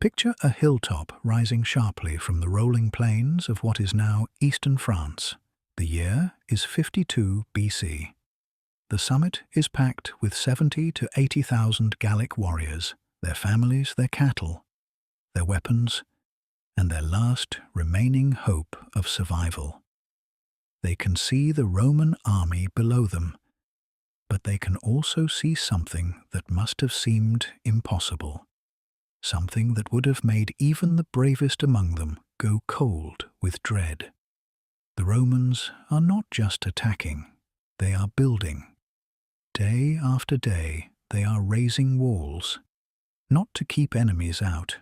Picture a hilltop rising sharply from the rolling plains of what is now eastern France. The year is 52 BC. The summit is packed with 70 to 80,000 Gallic warriors, their families, their cattle, their weapons, and their last remaining hope of survival. They can see the Roman army below them, but they can also see something that must have seemed impossible. Something that would have made even the bravest among them go cold with dread. The Romans are not just attacking, they are building. Day after day, they are raising walls, not to keep enemies out,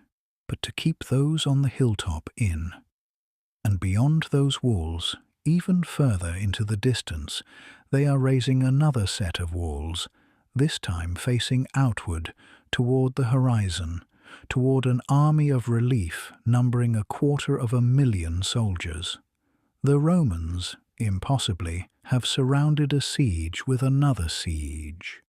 but to keep those on the hilltop in. And beyond those walls, even further into the distance, they are raising another set of walls, this time facing outward toward the horizon, toward an army of relief numbering 250,000 soldiers. The Romans, impossibly, have surrounded a siege with another siege.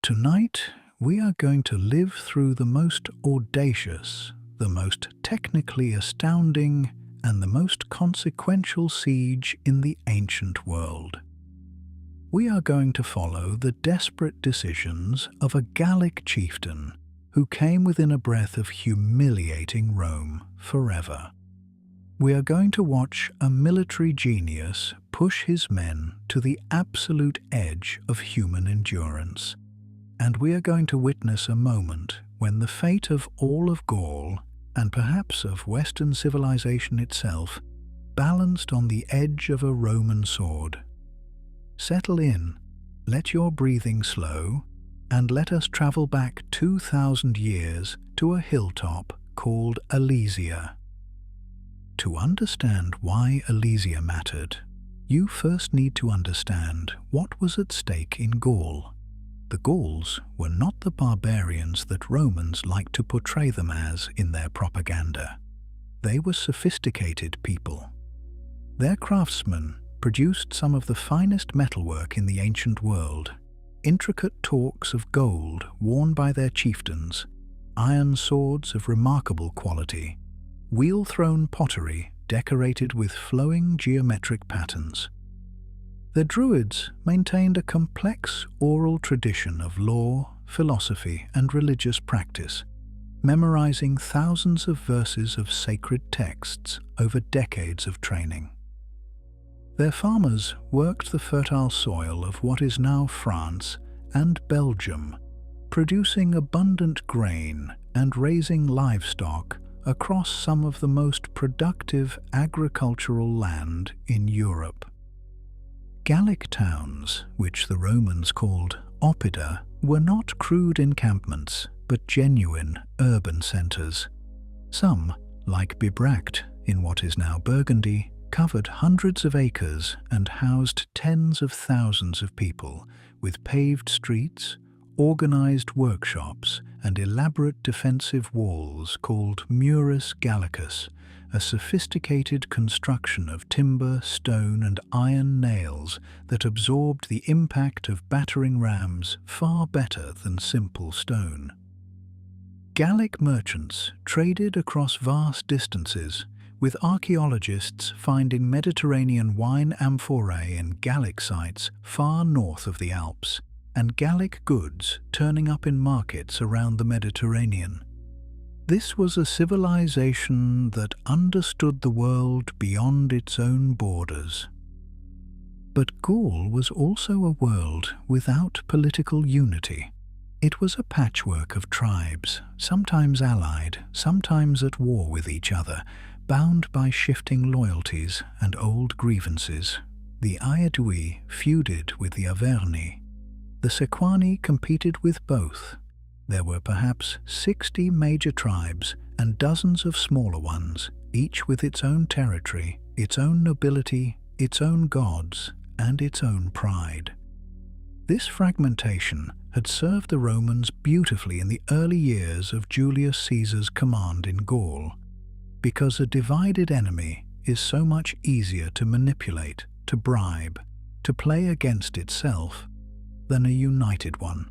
Tonight, we are going to live through the most audacious, the most technically astounding, and the most consequential siege in the ancient world. We are going to follow the desperate decisions of a Gallic chieftain who came within a breath of humiliating Rome forever. We are going to watch a military genius push his men to the absolute edge of human endurance. And we are going to witness a moment when the fate of all of Gaul, and perhaps of Western civilization itself, balanced on the edge of a Roman sword. Settle in, let your breathing slow, and let us travel back 2,000 years to a hilltop called Alesia. To understand why Alesia mattered, you first need to understand what was at stake in Gaul. The Gauls were not the barbarians that Romans liked to portray them as in their propaganda. They were sophisticated people. Their craftsmen produced some of the finest metalwork in the ancient world, intricate torques of gold worn by their chieftains, iron swords of remarkable quality, wheel-thrown pottery decorated with flowing geometric patterns. The Druids maintained a complex oral tradition of law, philosophy, and religious practice, memorizing thousands of verses of sacred texts over decades of training. Their farmers worked the fertile soil of what is now France and Belgium, producing abundant grain and raising livestock across some of the most productive agricultural land in Europe. Gallic towns, which the Romans called oppida, were not crude encampments, but genuine urban centres. Some, like Bibracte in what is now Burgundy, covered hundreds of acres and housed tens of thousands of people, with paved streets, organized workshops, and elaborate defensive walls called Murus Gallicus, a sophisticated construction of timber, stone, and iron nails that absorbed the impact of battering rams far better than simple stone. Gallic merchants traded across vast distances, with archaeologists finding Mediterranean wine amphorae and Gallic sites far north of the Alps, and Gallic goods turning up in markets around the Mediterranean. This was a civilization that understood the world beyond its own borders. But Gaul was also a world without political unity. It was a patchwork of tribes, sometimes allied, sometimes at war with each other, bound by shifting loyalties and old grievances. The Aedui feuded with the Auvergnat. The Sequani competed with both. There were perhaps 60 major tribes and dozens of smaller ones, each with its own territory, its own nobility, its own gods, and its own pride. This fragmentation had served the Romans beautifully in the early years of Julius Caesar's command in Gaul, because a divided enemy is so much easier to manipulate, to bribe, to play against itself, than a united one.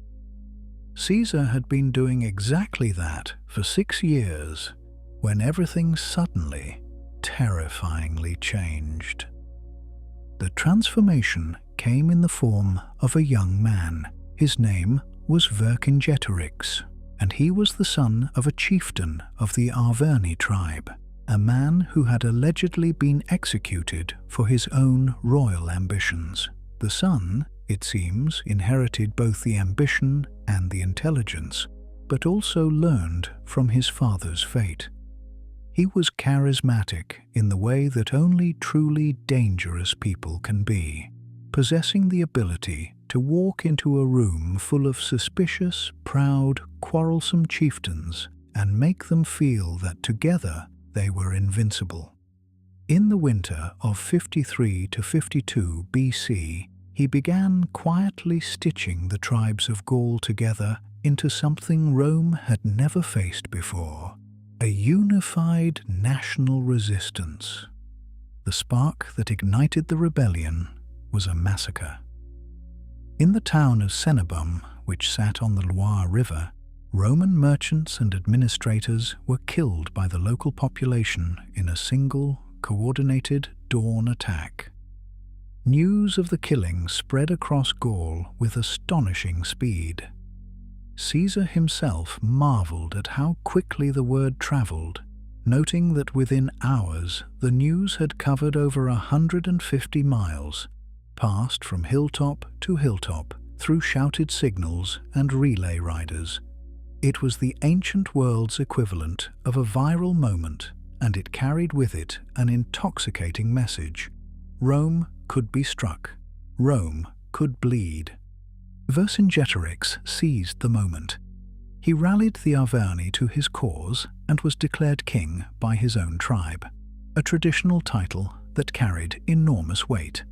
Caesar had been doing exactly that for 6 years, when everything suddenly, terrifyingly changed. The transformation came in the form of a young man. His name was Vercingetorix, and he was the son of a chieftain of the Arverni tribe, a man who had allegedly been executed for his own royal ambitions. The son, it seems, inherited both the ambition and the intelligence, but also learned from his father's fate. He was charismatic in the way that only truly dangerous people can be, possessing the ability to walk into a room full of suspicious, proud, quarrelsome chieftains and make them feel that together they were invincible. In the winter of 53 to 52 BC, he began quietly stitching the tribes of Gaul together into something Rome had never faced before: a unified national resistance. The spark that ignited the rebellion was a massacre. In the town of Cenabum, which sat on the Loire River, Roman merchants and administrators were killed by the local population in a single, coordinated dawn attack. News of the killing spread across Gaul with astonishing speed. Caesar himself marveled at how quickly the word traveled, noting that within hours the news had covered over 150 miles, passed from hilltop to hilltop through shouted signals and relay riders. It was the ancient world's equivalent of a viral moment, and it carried with it an intoxicating message. Rome could be struck. Rome could bleed. Vercingetorix seized the moment. He rallied the Arverni to his cause and was declared king by his own tribe, a traditional title that carried enormous weight.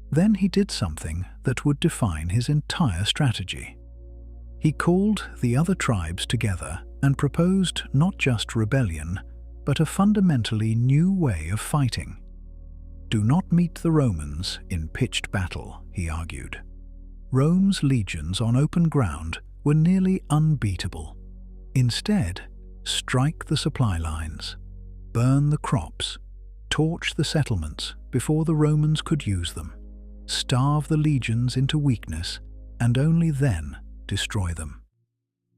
Then he did something that would define his entire strategy. He called the other tribes together and proposed not just rebellion, but a fundamentally new way of fighting. Do not meet the Romans in pitched battle, he argued. Rome's legions on open ground were nearly unbeatable. Instead, strike the supply lines, burn the crops, torch the settlements before the Romans could use them, starve the legions into weakness, and only then destroy them.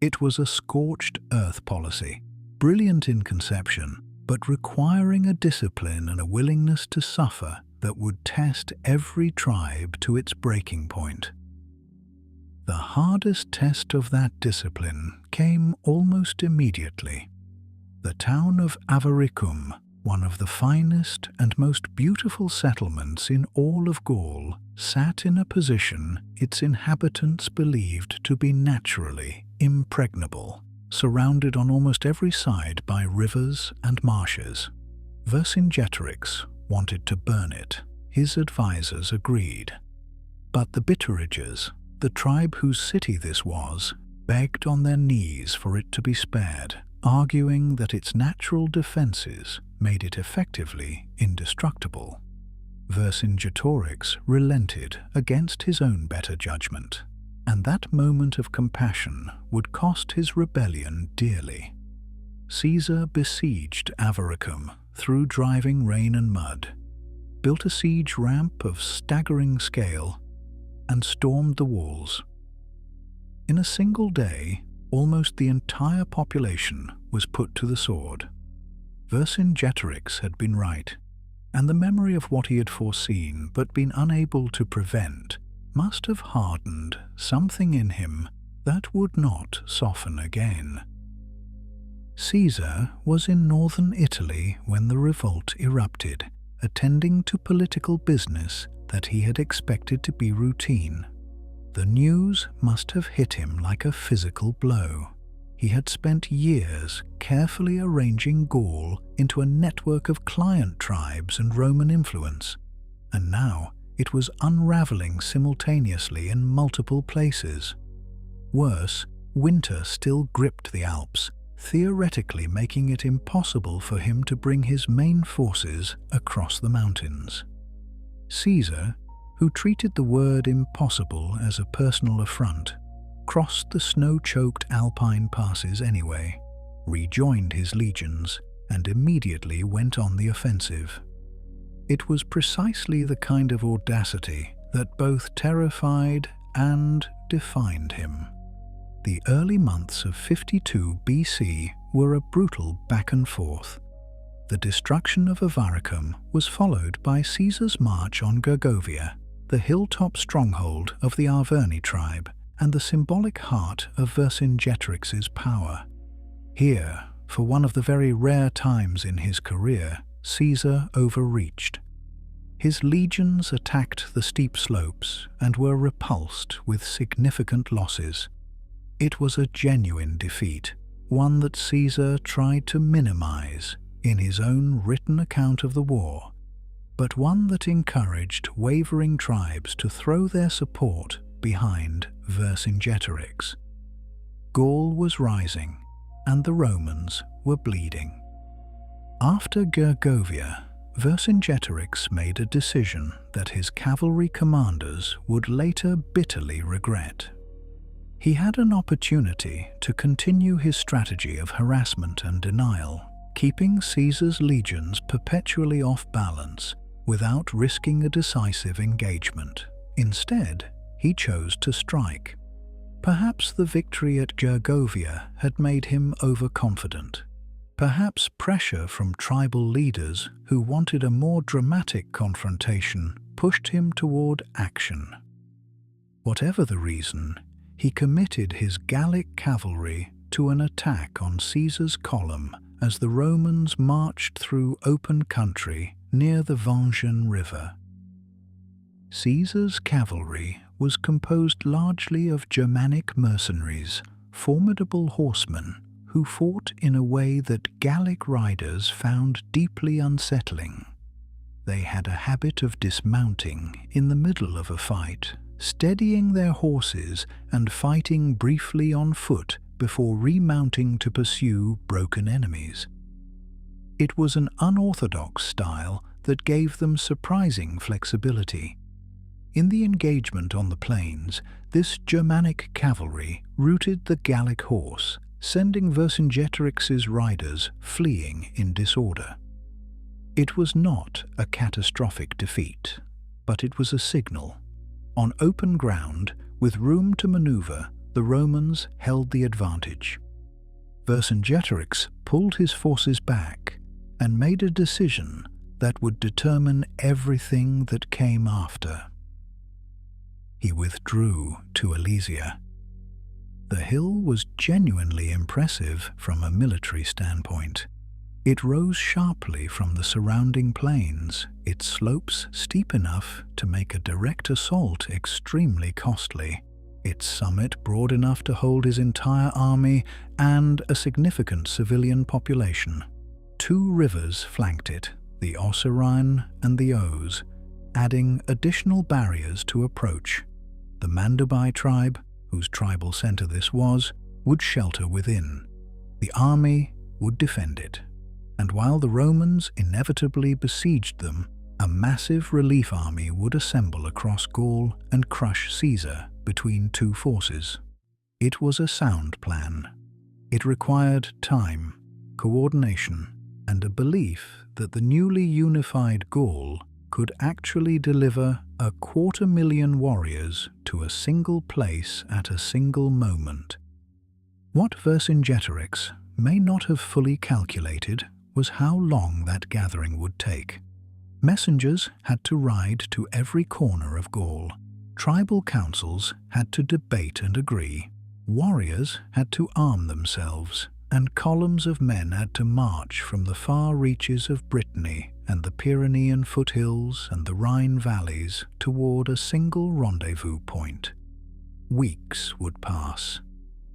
It was a scorched earth policy, brilliant in conception, but requiring a discipline and a willingness to suffer that would test every tribe to its breaking point. The hardest test of that discipline came almost immediately. The town of Avaricum, one of the finest and most beautiful settlements in all of Gaul, sat in a position its inhabitants believed to be naturally impregnable, surrounded on almost every side by rivers and marshes. Vercingetorix wanted to burn it. His advisors agreed. But the Bituriges, the tribe whose city this was, begged on their knees for it to be spared, arguing that its natural defenses made it effectively indestructible. Vercingetorix relented against his own better judgment, and that moment of compassion would cost his rebellion dearly. Caesar besieged Avaricum through driving rain and mud, built a siege ramp of staggering scale, and stormed the walls. In a single day, almost the entire population was put to the sword. Vercingetorix had been right, and the memory of what he had foreseen but been unable to prevent must have hardened something in him that would not soften again. Caesar was in northern Italy when the revolt erupted, attending to political business that he had expected to be routine. The news must have hit him like a physical blow. He had spent years carefully arranging Gaul into a network of client tribes and Roman influence, and now it was unraveling simultaneously in multiple places. Worse, winter still gripped the Alps, theoretically making it impossible for him to bring his main forces across the mountains. Caesar, who treated the word impossible as a personal affront, crossed the snow-choked Alpine passes anyway, rejoined his legions, and immediately went on the offensive. It was precisely the kind of audacity that both terrified and defined him. The early months of 52 BC were a brutal back and forth. The destruction of Avaricum was followed by Caesar's march on Gergovia, the hilltop stronghold of the Arverni tribe and the symbolic heart of Vercingetorix's power. Here, for one of the very rare times in his career, Caesar overreached. His legions attacked the steep slopes and were repulsed with significant losses. It was a genuine defeat, one that Caesar tried to minimize in his own written account of the war, but one that encouraged wavering tribes to throw their support behind Vercingetorix. Gaul was rising, and the Romans were bleeding. After Gergovia, Vercingetorix made a decision that his cavalry commanders would later bitterly regret. He had an opportunity to continue his strategy of harassment and denial, keeping Caesar's legions perpetually off balance without risking a decisive engagement. Instead, he chose to strike. Perhaps the victory at Gergovia had made him overconfident. Perhaps pressure from tribal leaders who wanted a more dramatic confrontation pushed him toward action. Whatever the reason, he committed his Gallic cavalry to an attack on Caesar's column as the Romans marched through open country near the Vosges River. Caesar's cavalry was composed largely of Germanic mercenaries, formidable horsemen who fought in a way that Gallic riders found deeply unsettling. They had a habit of dismounting in the middle of a fight, steadying their horses and fighting briefly on foot before remounting to pursue broken enemies. It was an unorthodox style that gave them surprising flexibility. In the engagement on the plains, this Germanic cavalry routed the Gallic horse, sending Vercingetorix's riders fleeing in disorder. It was not a catastrophic defeat, but it was a signal. On open ground, with room to maneuver, the Romans held the advantage. Vercingetorix pulled his forces back and made a decision that would determine everything that came after. He withdrew to Alesia. The hill was genuinely impressive from a military standpoint. It rose sharply from the surrounding plains, its slopes steep enough to make a direct assault extremely costly, its summit broad enough to hold his entire army and a significant civilian population. Two rivers flanked it, the Osirine and the Ouse, adding additional barriers to approach. The Mandubai tribe, whose tribal center this was, would shelter within. The army would defend it. And while the Romans inevitably besieged them, a massive relief army would assemble across Gaul and crush Caesar between two forces. It was a sound plan. It required time, coordination, and a belief that the newly unified Gaul could actually deliver 250,000 warriors to a single place at a single moment. What Vercingetorix may not have fully calculated was how long that gathering would take. Messengers had to ride to every corner of Gaul. Tribal councils had to debate and agree. Warriors had to arm themselves, and columns of men had to march from the far reaches of Brittany and the Pyrenean foothills and the Rhine valleys toward a single rendezvous point. Weeks would pass,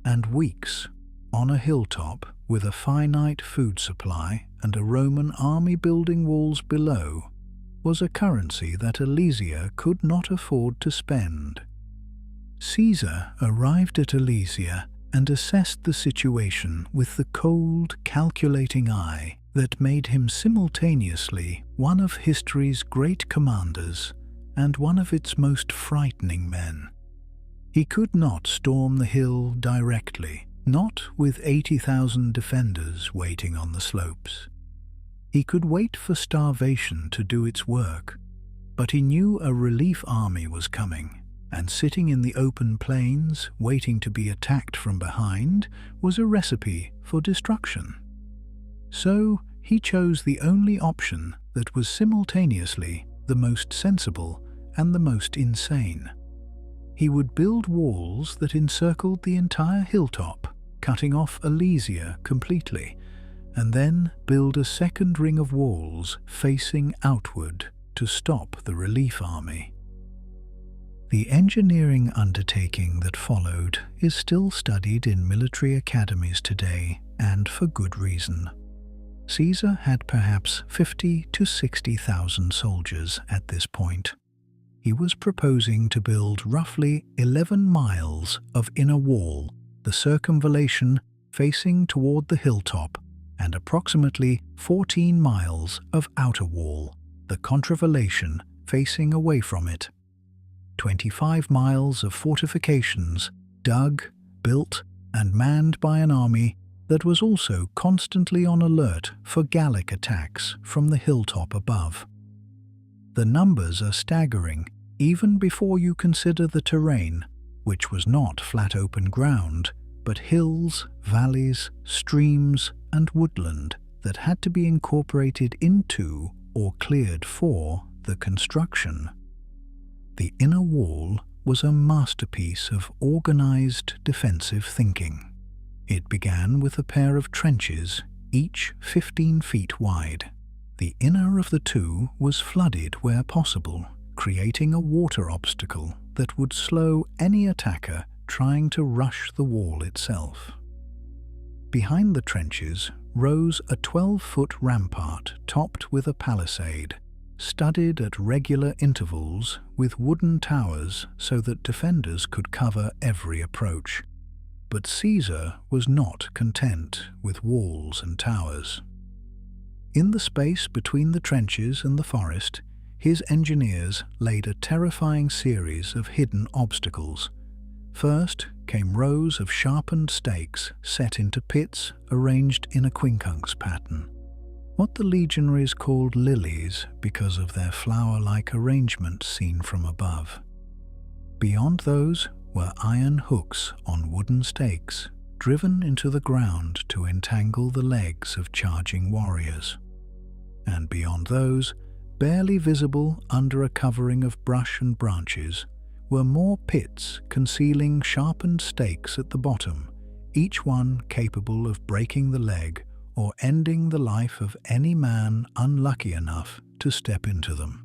and weeks on a hilltop with a finite food supply and a Roman army building walls below was a currency that Alesia could not afford to spend. Caesar arrived at Alesia and assessed the situation with the cold, calculating eye that made him simultaneously one of history's great commanders and one of its most frightening men. He could not storm the hill directly, not with 80,000 defenders waiting on the slopes. He could wait for starvation to do its work, but he knew a relief army was coming, and sitting in the open plains, waiting to be attacked from behind, was a recipe for destruction. So he chose the only option that was simultaneously the most sensible and the most insane. He would build walls that encircled the entire hilltop, cutting off Alesia completely, and then build a second ring of walls facing outward to stop the relief army. The engineering undertaking that followed is still studied in military academies today, and for good reason. Caesar had perhaps 50 to 60,000 soldiers at this point. He was proposing to build roughly 11 miles of inner wall, the circumvallation facing toward the hilltop, and approximately 14 miles of outer wall, the contravallation facing away from it. 25 miles of fortifications, dug, built, and manned by an army that was also constantly on alert for Gallic attacks from the hilltop above. The numbers are staggering, even before you consider the terrain, which was not flat open ground, but hills, valleys, streams, and woodland that had to be incorporated into or cleared for the construction. The inner wall was a masterpiece of organized defensive thinking. It began with a pair of trenches, each 15 feet wide. The inner of the two was flooded where possible, creating a water obstacle that would slow any attacker trying to rush the wall itself. Behind the trenches rose a 12-foot rampart topped with a palisade, studded at regular intervals with wooden towers so that defenders could cover every approach. But Caesar was not content with walls and towers. In the space between the trenches and the forest, his engineers laid a terrifying series of hidden obstacles. First came rows of sharpened stakes set into pits arranged in a quincunx pattern, what the legionaries called lilies because of their flower-like arrangement seen from above. Beyond those were iron hooks on wooden stakes, driven into the ground to entangle the legs of charging warriors. And beyond those, barely visible under a covering of brush and branches, were more pits concealing sharpened stakes at the bottom, each one capable of breaking the leg or ending the life of any man unlucky enough to step into them.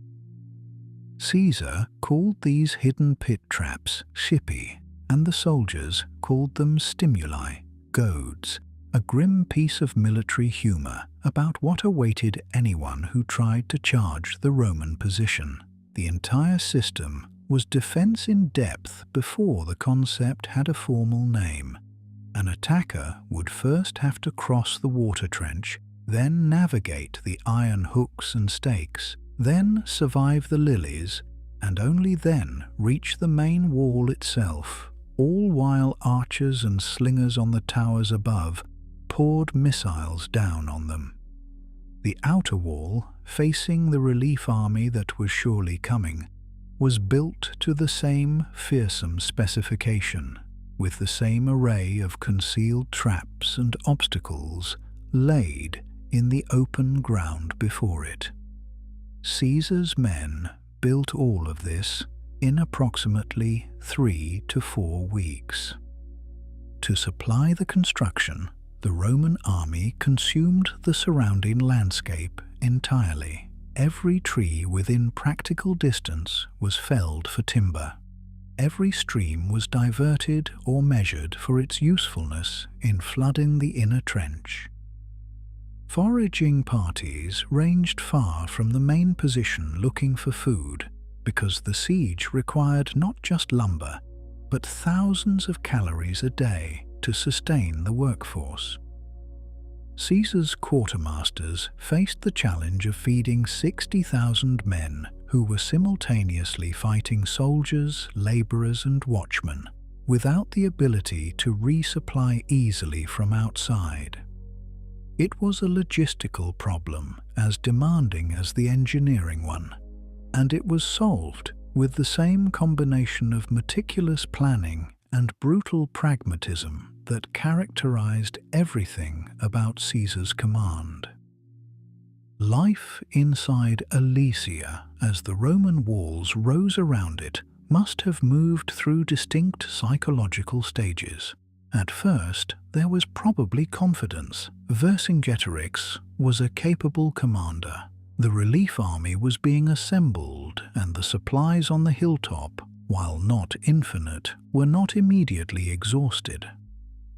Caesar called these hidden pit traps Scippi, and the soldiers called them stimuli, goads, a grim piece of military humor about what awaited anyone who tried to charge the Roman position. The entire system was defense in depth before the concept had a formal name. An attacker would first have to cross the water trench, then navigate the iron hooks and stakes, then survive the lilies, and only then reach the main wall itself, all while archers and slingers on the towers above poured missiles down on them. The outer wall, facing the relief army that was surely coming, was built to the same fearsome specification, with the same array of concealed traps and obstacles laid in the open ground before it. Caesar's men built all of this in approximately 3 to 4 weeks. To supply the construction, the Roman army consumed the surrounding landscape entirely. Every tree within practical distance was felled for timber. Every stream was diverted or measured for its usefulness in flooding the inner trench. Foraging parties ranged far from the main position looking for food, because the siege required not just lumber, but thousands of calories a day to sustain the workforce. Caesar's quartermasters faced the challenge of feeding 60,000 men who were simultaneously fighting soldiers, laborers, and watchmen, without the ability to resupply easily from outside. It was a logistical problem as demanding as the engineering one, and it was solved with the same combination of meticulous planning and brutal pragmatism that characterized everything about Caesar's command. Life inside Alesia, as the Roman walls rose around it, must have moved through distinct psychological stages. At first, there was probably confidence. Vercingetorix was a capable commander. The relief army was being assembled, and the supplies on the hilltop, while not infinite, were not immediately exhausted.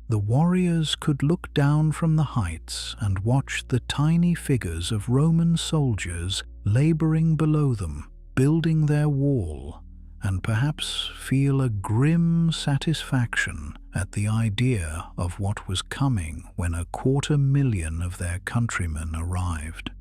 The warriors could look down from the heights and watch the tiny figures of Roman soldiers laboring below them, building their wall, and perhaps feel a grim satisfaction at the idea of what was coming when 250,000 of their countrymen arrived.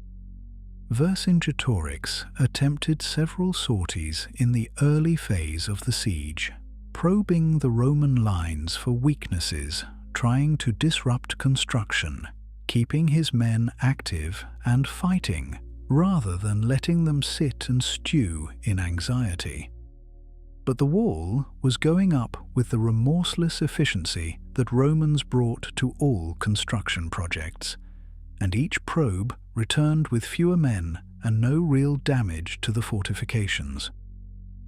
Vercingetorix attempted several sorties in the early phase of the siege, probing the Roman lines for weaknesses, trying to disrupt construction, keeping his men active and fighting, rather than letting them sit and stew in anxiety. But the wall was going up with the remorseless efficiency that Romans brought to all construction projects, and each probe returned with fewer men and no real damage to the fortifications.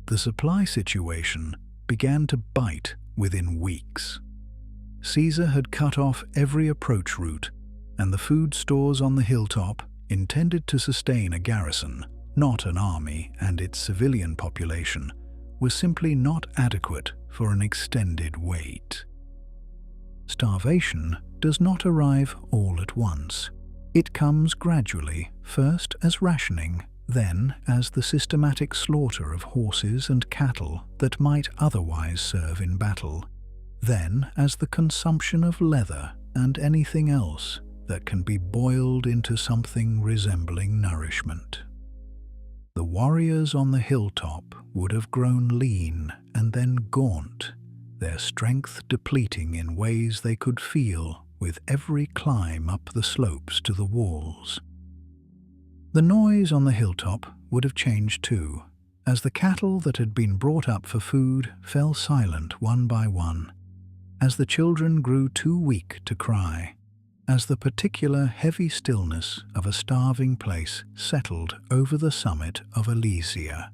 The supply situation began to bite within weeks. Caesar had cut off every approach route, and the food stores on the hilltop, intended to sustain a garrison, not an army and its civilian population, were simply not adequate for an extended wait. Starvation does not arrive all at once. It comes gradually, first as rationing, then as the systematic slaughter of horses and cattle that might otherwise serve in battle, then as the consumption of leather and anything else that can be boiled into something resembling nourishment. The warriors on the hilltop would have grown lean and then gaunt, their strength depleting in ways they could feel with every climb up the slopes to the walls. The noise on the hilltop would have changed too, as the cattle that had been brought up for food fell silent one by one, as the children grew too weak to cry, as the particular heavy stillness of a starving place settled over the summit of Alesia.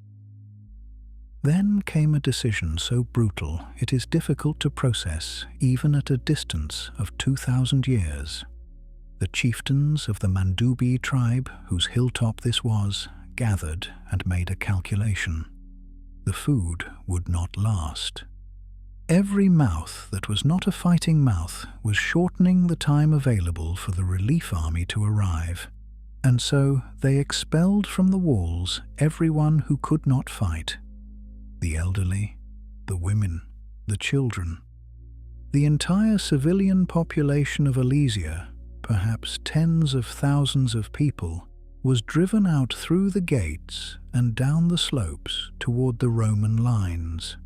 Then came a decision so brutal it is difficult to process even at a distance of 2,000 years. The chieftains of the Mandubi tribe, whose hilltop this was, gathered and made a calculation. The food would not last. Every mouth that was not a fighting mouth was shortening the time available for the relief army to arrive, and so they expelled from the walls everyone who could not fight. The elderly, the women, the children. The entire civilian population of Alesia, perhaps tens of thousands of people, was driven out through the gates and down the slopes toward the Roman lines.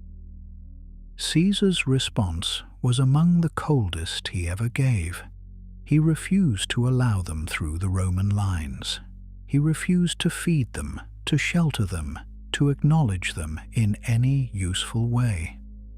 Caesar's response was among the coldest he ever gave. He refused to allow them through the Roman lines. He refused to feed them, to shelter them, to acknowledge them in any useful way.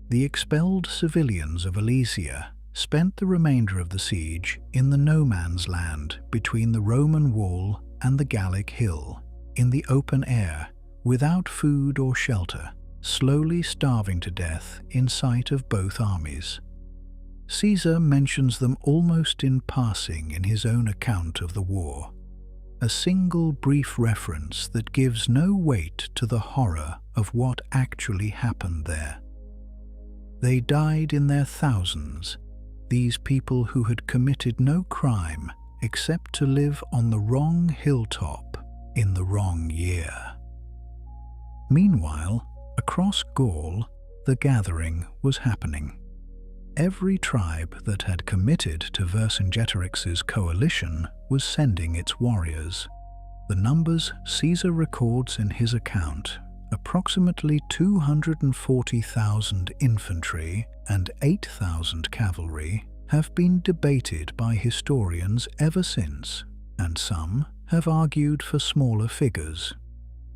The expelled civilians of Alesia spent the remainder of the siege in the no-man's land between the Roman wall and the Gallic hill, in the open air, without food or shelter, slowly starving to death in sight of both armies. Caesar mentions them almost in passing in his own account of the war, a single brief reference that gives no weight to the horror of what actually happened there. They died in their thousands, these people who had committed no crime except to live on the wrong hilltop in the wrong year. Meanwhile, across Gaul, the gathering was happening. Every tribe that had committed to Vercingetorix's coalition was sending its warriors. The numbers Caesar records in his account, approximately 240,000 infantry and 8,000 cavalry, have been debated by historians ever since, and some have argued for smaller figures.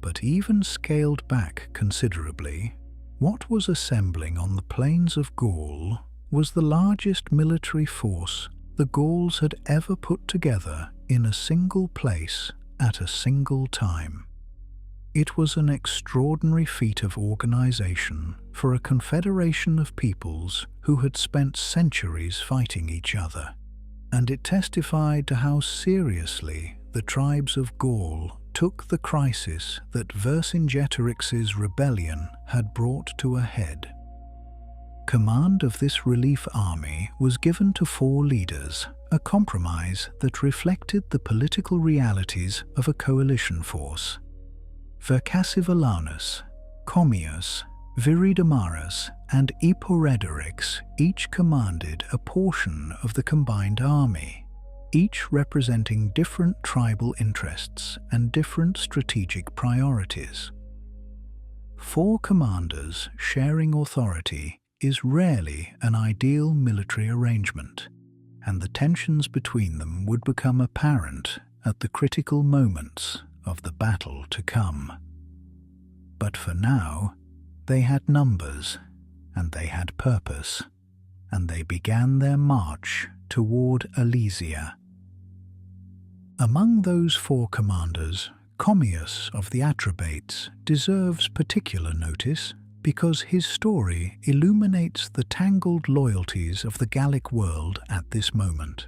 But even scaled back considerably, what was assembling on the plains of Gaul was the largest military force the Gauls had ever put together in a single place at a single time. It was an extraordinary feat of organization for a confederation of peoples who had spent centuries fighting each other, and it testified to how seriously the tribes of Gaul took the crisis that Vercingetorix's rebellion had brought to a head. Command of this relief army was given to 4 leaders, a compromise that reflected the political realities of a coalition force. Vercingetorix, Commius, Viridomarus, and Eporedorix each commanded a portion of the combined army, each representing different tribal interests and different strategic priorities. 4 commanders sharing authority is rarely an ideal military arrangement, and the tensions between them would become apparent at the critical moments of the battle to come. But for now, they had numbers, and they had purpose, and they began their march toward Alesia. Among those 4 commanders, Commius of the Atrebates deserves particular notice because his story illuminates the tangled loyalties of the Gallic world at this moment.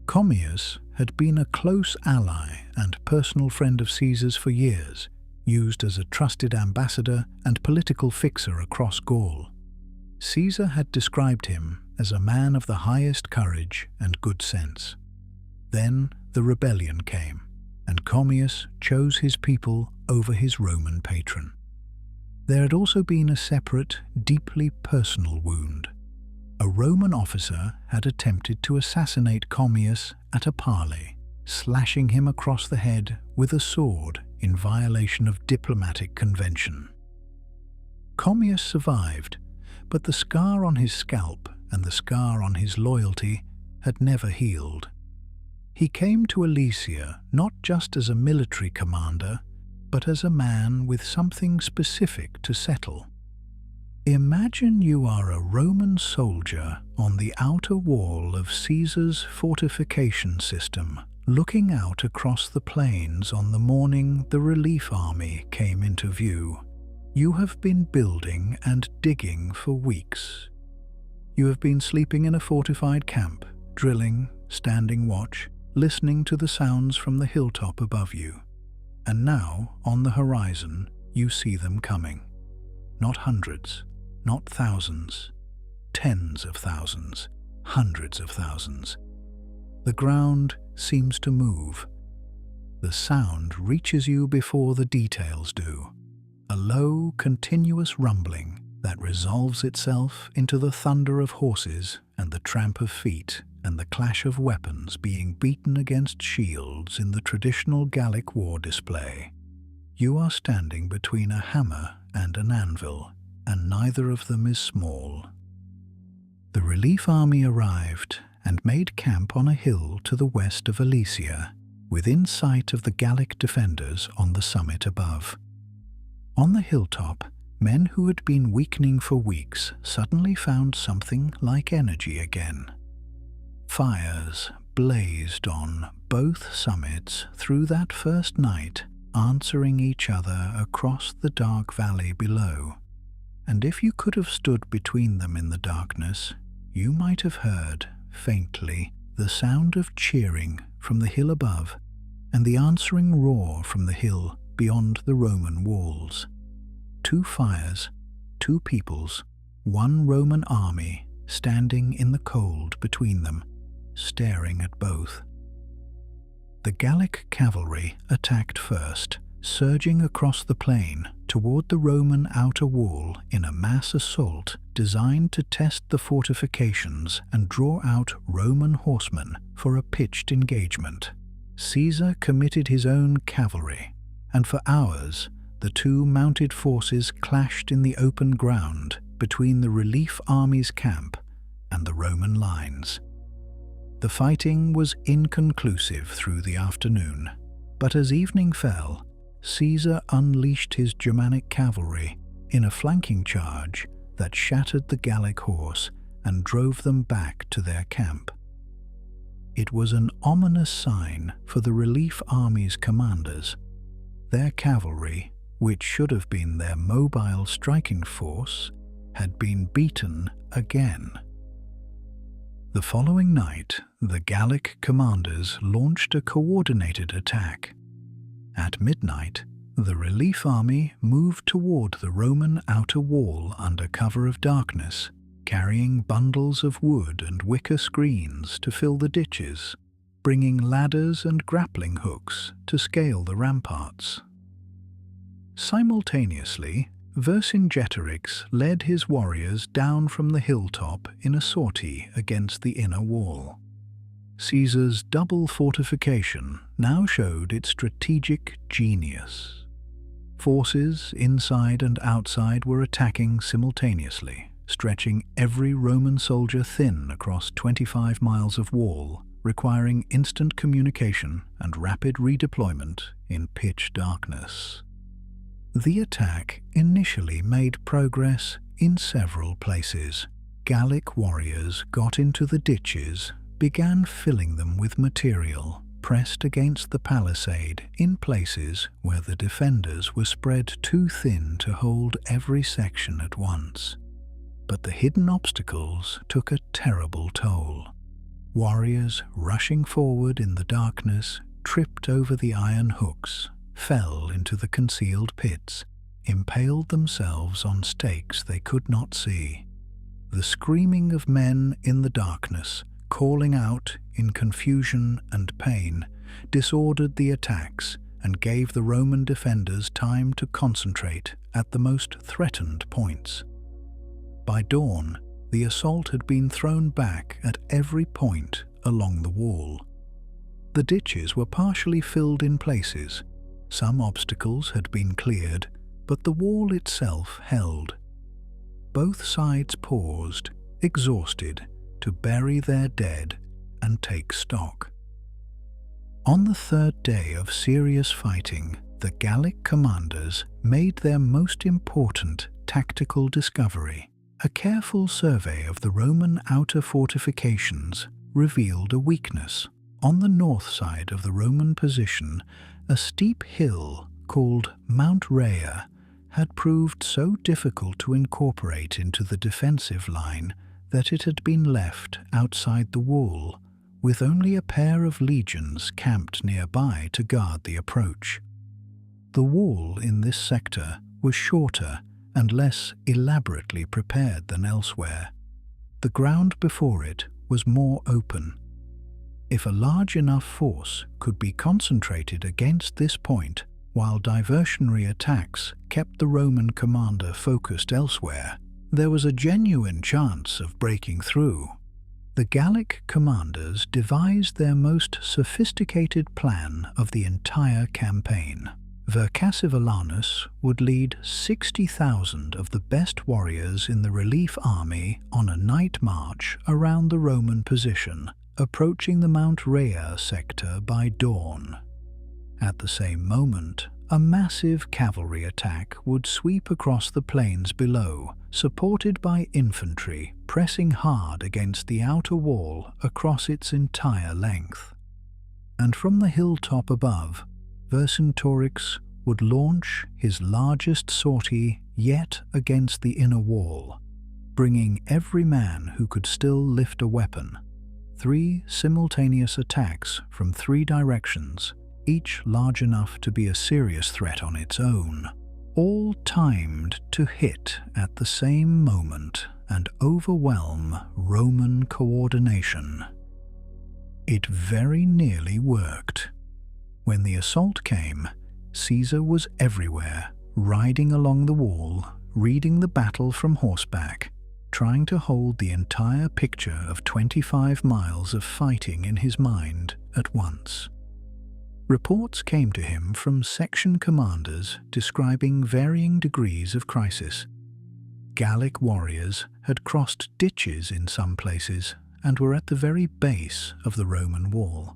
Commius had been a close ally and personal friend of Caesar's for years, used as a trusted ambassador and political fixer across Gaul. Caesar had described him as a man of the highest courage and good sense. Then the rebellion came, and Commius chose his people over his Roman patron. There had also been a separate, deeply personal wound. A Roman officer had attempted to assassinate Commius at a parley, slashing him across the head with a sword in violation of diplomatic convention. Commius survived, but the scar on his scalp and the scar on his loyalty had never healed. He came to Alesia not just as a military commander, but as a man with something specific to settle. Imagine you are a Roman soldier on the outer wall of Caesar's fortification system, looking out across the plains on the morning the relief army came into view. You have been building and digging for weeks. You have been sleeping in a fortified camp, drilling, standing watch, listening to the sounds from the hilltop above you. And now, on the horizon, you see them coming. Not hundreds, not thousands, tens of thousands, hundreds of thousands. The ground seems to move. The sound reaches you before the details do. A low, continuous rumbling that resolves itself into the thunder of horses and the tramp of feet and the clash of weapons being beaten against shields in the traditional Gallic war display. You are standing between a hammer and an anvil, and neither of them is small. The relief army arrived and made camp on a hill to the west of Alesia, within sight of the Gallic defenders on the summit above. On the hilltop, men who had been weakening for weeks suddenly found something like energy again. Fires blazed on both summits through that first night, answering each other across the dark valley below. And if you could have stood between them in the darkness, you might have heard, faintly, the sound of cheering from the hill above and the answering roar from the hill beyond the Roman walls. 2 fires, 2 peoples, 1 Roman army standing in the cold between them, staring at both. The Gallic cavalry attacked first, surging across the plain toward the Roman outer wall in a mass assault designed to test the fortifications and draw out Roman horsemen for a pitched engagement. Caesar committed his own cavalry, and for hours the 2 mounted forces clashed in the open ground between the relief army's camp and the Roman lines. The fighting was inconclusive through the afternoon, but as evening fell, Caesar unleashed his Germanic cavalry in a flanking charge that shattered the Gallic horse and drove them back to their camp. It was an ominous sign for the relief army's commanders. Their cavalry, which should have been their mobile striking force, had been beaten again. The following night, the Gallic commanders launched a coordinated attack. At midnight, the relief army moved toward the Roman outer wall under cover of darkness, carrying bundles of wood and wicker screens to fill the ditches, bringing ladders and grappling hooks to scale the ramparts. Simultaneously, Vercingetorix led his warriors down from the hilltop in a sortie against the inner wall. Caesar's double fortification now showed its strategic genius. Forces inside and outside were attacking simultaneously, stretching every Roman soldier thin across 25 miles of wall, requiring instant communication and rapid redeployment in pitch darkness. The attack initially made progress in several places. Gallic warriors got into the ditches, began filling them with material, pressed against the palisade in places where the defenders were spread too thin to hold every section at once. But the hidden obstacles took a terrible toll. Warriors rushing forward in the darkness tripped over the iron hooks, fell into the concealed pits, impaled themselves on stakes they could not see. The screaming of men in the darkness, calling out in confusion and pain, disordered the attacks and gave the Roman defenders time to concentrate at the most threatened points. By dawn, the assault had been thrown back at every point along the wall. The ditches were partially filled in places. Some obstacles had been cleared, but the wall itself held. Both sides paused, exhausted, to bury their dead and take stock. On the third day of serious fighting, the Gallic commanders made their most important tactical discovery. A careful survey of the Roman outer fortifications revealed a weakness. On the north side of the Roman position, a steep hill called Mount Rea had proved so difficult to incorporate into the defensive line that it had been left outside the wall, with only a pair of legions camped nearby to guard the approach. The wall in this sector was shorter and less elaborately prepared than elsewhere. The ground before it was more open. If a large enough force could be concentrated against this point, while diversionary attacks kept the Roman commander focused elsewhere, there was a genuine chance of breaking through. The Gallic commanders devised their most sophisticated plan of the entire campaign. Vercingetorix would lead 60,000 of the best warriors in the relief army on a night march around the Roman position, approaching the Mount Rea sector by dawn. At the same moment, a massive cavalry attack would sweep across the plains below, supported by infantry pressing hard against the outer wall across its entire length. And from the hilltop above, Vercingetorix would launch his largest sortie yet against the inner wall, bringing every man who could still lift a weapon. 3 simultaneous attacks from 3 directions, each large enough to be a serious threat on its own, all timed to hit at the same moment and overwhelm Roman coordination. It very nearly worked. When the assault came, Caesar was everywhere, riding along the wall, reading the battle from horseback, trying to hold the entire picture of 25 miles of fighting in his mind at once. Reports came to him from section commanders describing varying degrees of crisis. Gallic warriors had crossed ditches in some places and were at the very base of the Roman wall.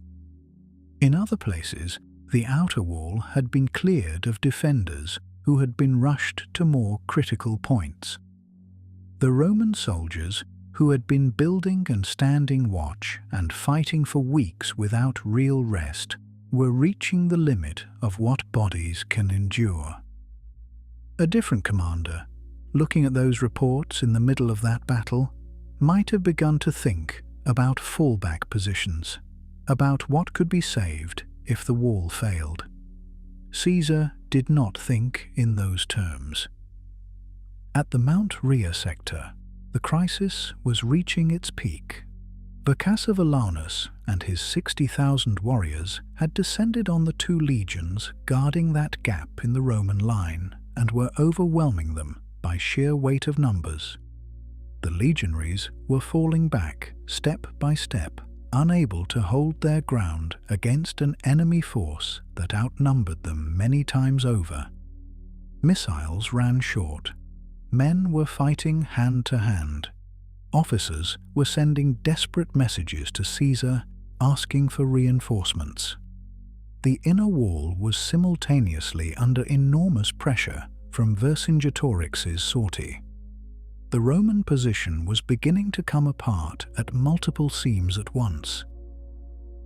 In other places, the outer wall had been cleared of defenders who had been rushed to more critical points. The Roman soldiers, who had been building and standing watch and fighting for weeks without real rest, were reaching the limit of what bodies can endure. A different commander, looking at those reports in the middle of that battle, might have begun to think about fallback positions, about what could be saved if the wall failed. Caesar did not think in those terms. At the Mount Rea sector, the crisis was reaching its peak. Vercingetorix and his 60,000 warriors had descended on the two legions guarding that gap in the Roman line and were overwhelming them by sheer weight of numbers. The legionaries were falling back step by step, unable to hold their ground against an enemy force that outnumbered them many times over. Missiles ran short. Men were fighting hand to hand. Officers were sending desperate messages to Caesar asking for reinforcements. The inner wall was simultaneously under enormous pressure from Vercingetorix's sortie. The Roman position was beginning to come apart at multiple seams at once.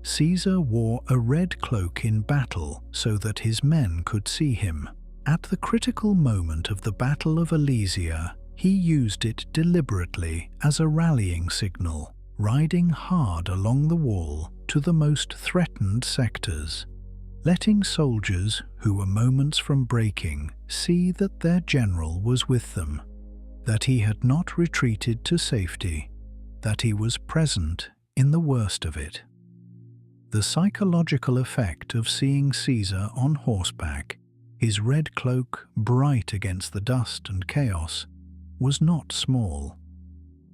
Caesar wore a red cloak in battle so that his men could see him. At the critical moment of the Battle of Alesia, he used it deliberately as a rallying signal, riding hard along the wall to the most threatened sectors, letting soldiers who were moments from breaking see that their general was with them, that he had not retreated to safety, that he was present in the worst of it. The psychological effect of seeing Caesar on horseback, his red cloak bright against the dust and chaos, was not small.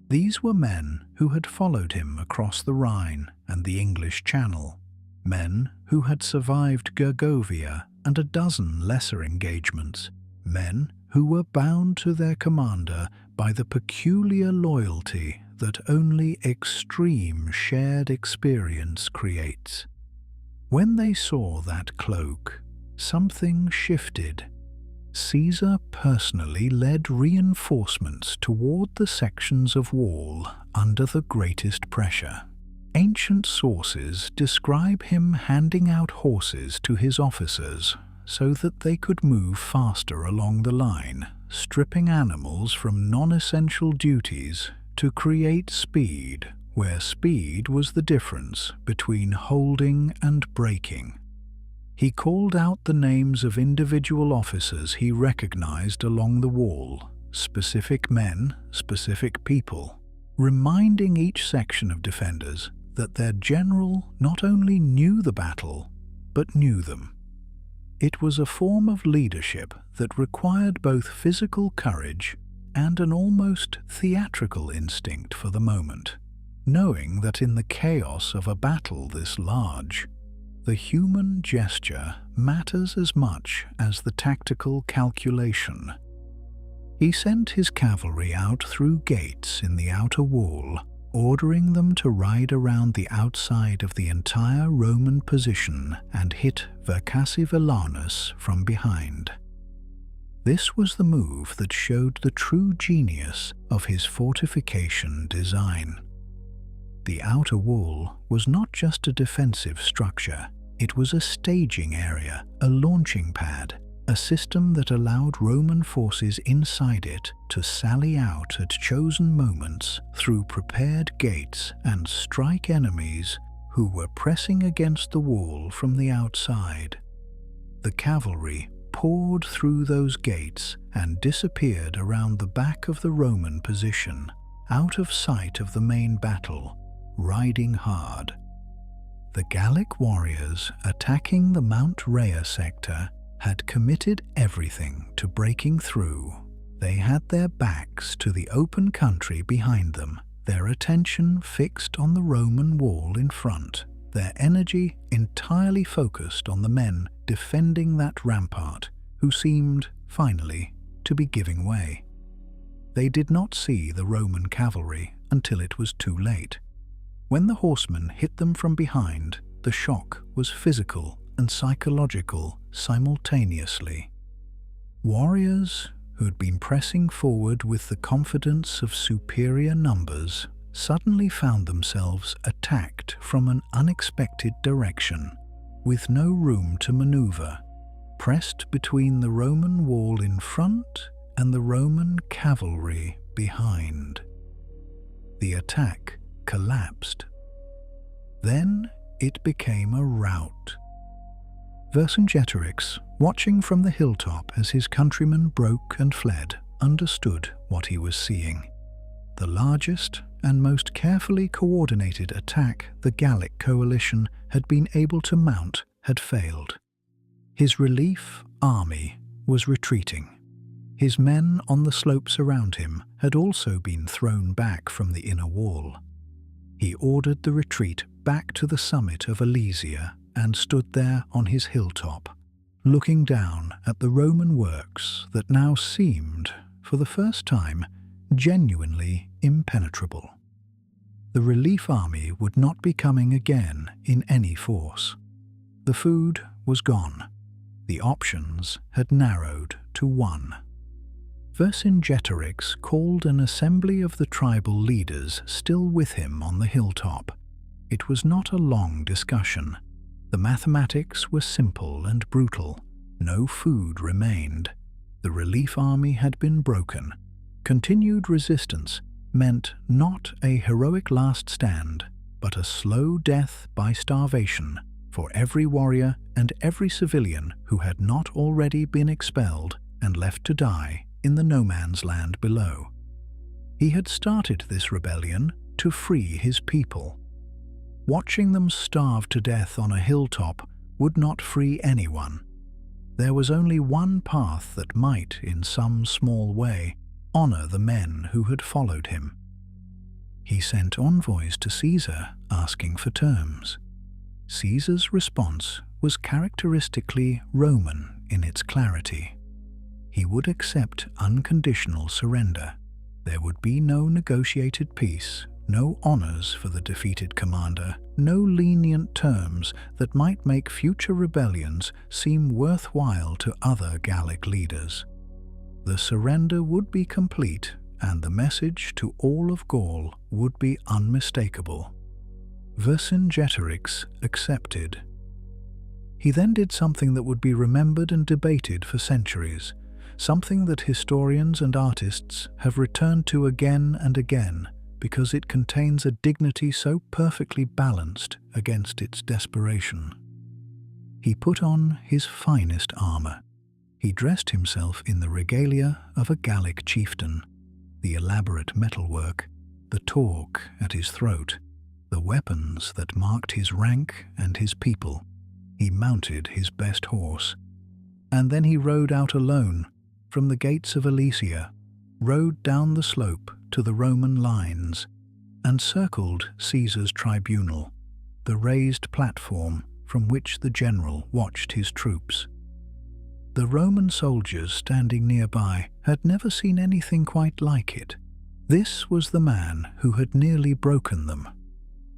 These were men who had followed him across the Rhine and the English Channel, men who had survived Gergovia and a dozen lesser engagements, men who were bound to their commander by the peculiar loyalty that only extreme shared experience creates. When they saw that cloak, something shifted. Caesar personally led reinforcements toward the sections of wall under the greatest pressure. Ancient sources describe him handing out horses to his officers so that they could move faster along the line, stripping animals from non-essential duties to create speed, where speed was the difference between holding and breaking. He called out the names of individual officers he recognized along the wall, specific men, specific people, reminding each section of defenders that their general not only knew the battle, but knew them. It was a form of leadership that required both physical courage and an almost theatrical instinct for the moment, knowing that in the chaos of a battle this large, the human gesture matters as much as the tactical calculation. He sent his cavalry out through gates in the outer wall, ordering them to ride around the outside of the entire Roman position and hit Vercingetorix from behind. This was the move that showed the true genius of his fortification design. The outer wall was not just a defensive structure, it was a staging area, a launching pad, a system that allowed Roman forces inside it to sally out at chosen moments through prepared gates and strike enemies who were pressing against the wall from the outside. The cavalry poured through those gates and disappeared around the back of the Roman position, out of sight of the main battle, riding hard. The Gallic warriors attacking the Mount Rea sector had committed everything to breaking through. They had their backs to the open country behind them, their attention fixed on the Roman wall in front, their energy entirely focused on the men defending that rampart, who seemed, finally, to be giving way. They did not see the Roman cavalry until it was too late. When the horsemen hit them from behind, the shock was physical and psychological simultaneously. Warriors who had been pressing forward with the confidence of superior numbers suddenly found themselves attacked from an unexpected direction, with no room to maneuver, pressed between the Roman wall in front and the Roman cavalry behind. The attack collapsed. Then it became a rout. Vercingetorix, watching from the hilltop as his countrymen broke and fled, understood what he was seeing. The largest and most carefully coordinated attack the Gallic coalition had been able to mount had failed. His relief army was retreating. His men on the slopes around him had also been thrown back from the inner wall. He ordered the retreat back to the summit of Alesia and stood there on his hilltop, looking down at the Roman works that now seemed, for the first time, genuinely impenetrable. The relief army would not be coming again in any force. The food was gone. The options had narrowed to one. Vercingetorix called an assembly of the tribal leaders still with him on the hilltop. It was not a long discussion. The mathematics were simple and brutal. No food remained. The relief army had been broken. Continued resistance meant not a heroic last stand, but a slow death by starvation for every warrior and every civilian who had not already been expelled and left to die in the no-man's land below. He had started this rebellion to free his people. Watching them starve to death on a hilltop would not free anyone. There was only one path that might, in some small way, honor the men who had followed him. He sent envoys to Caesar asking for terms. Caesar's response was characteristically Roman in its clarity. He would accept unconditional surrender. There would be no negotiated peace, no honors for the defeated commander, no lenient terms that might make future rebellions seem worthwhile to other Gallic leaders. The surrender would be complete, and the message to all of Gaul would be unmistakable. Vercingetorix accepted. He then did something that would be remembered and debated for centuries, something that historians and artists have returned to again and again, because it contains a dignity so perfectly balanced against its desperation. He put on his finest armor. He dressed himself in the regalia of a Gallic chieftain, the elaborate metalwork, the torque at his throat, the weapons that marked his rank and his people. He mounted his best horse, and then he rode out alone from the gates of Alesia, rode down the slope to the Roman lines, and circled Caesar's tribunal, the raised platform from which the general watched his troops. The Roman soldiers standing nearby had never seen anything quite like it. This was the man who had nearly broken them,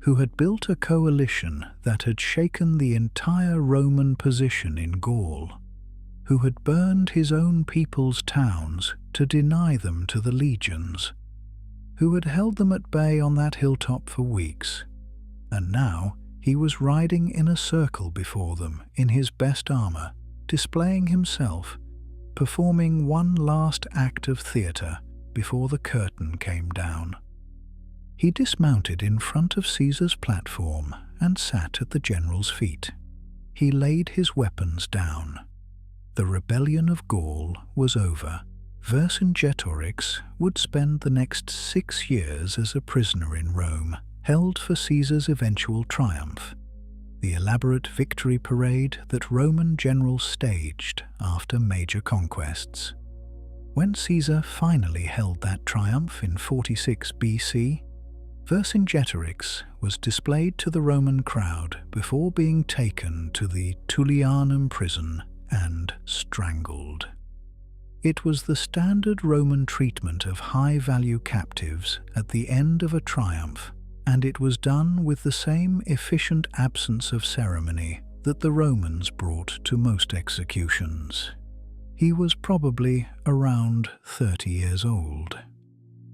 who had built a coalition that had shaken the entire Roman position in Gaul, who had burned his own people's towns to deny them to the legions, who had held them at bay on that hilltop for weeks, and now he was riding in a circle before them in his best armor, displaying himself, performing one last act of theater before the curtain came down. He dismounted in front of Caesar's platform and sat at the general's feet. He laid his weapons down. The rebellion of Gaul was over. Vercingetorix would spend the next 6 years as a prisoner in Rome, held for Caesar's eventual triumph, the elaborate victory parade that Roman generals staged after major conquests. When Caesar finally held that triumph in 46 BC, Vercingetorix was displayed to the Roman crowd before being taken to the Tullianum prison and strangled. It was the standard Roman treatment of high-value captives at the end of a triumph, and it was done with the same efficient absence of ceremony that the Romans brought to most executions. He was probably around 30 years old.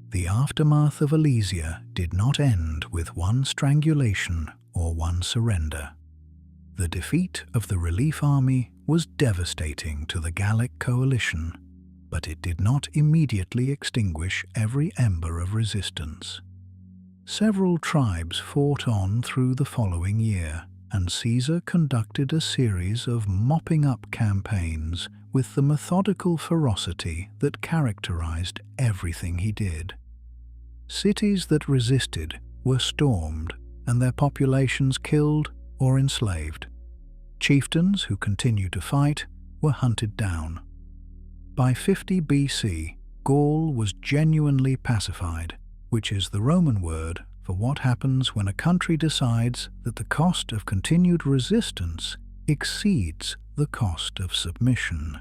The aftermath of Alesia did not end with one strangulation or one surrender. The defeat of the relief army was devastating to the Gallic coalition, but it did not immediately extinguish every ember of resistance. Several tribes fought on through the following year, and Caesar conducted a series of mopping-up campaigns with the methodical ferocity that characterized everything he did. Cities that resisted were stormed and their populations killed or enslaved. Chieftains who continued to fight were hunted down. By 50 BC, Gaul was genuinely pacified, which is the Roman word for what happens when a country decides that the cost of continued resistance exceeds the cost of submission.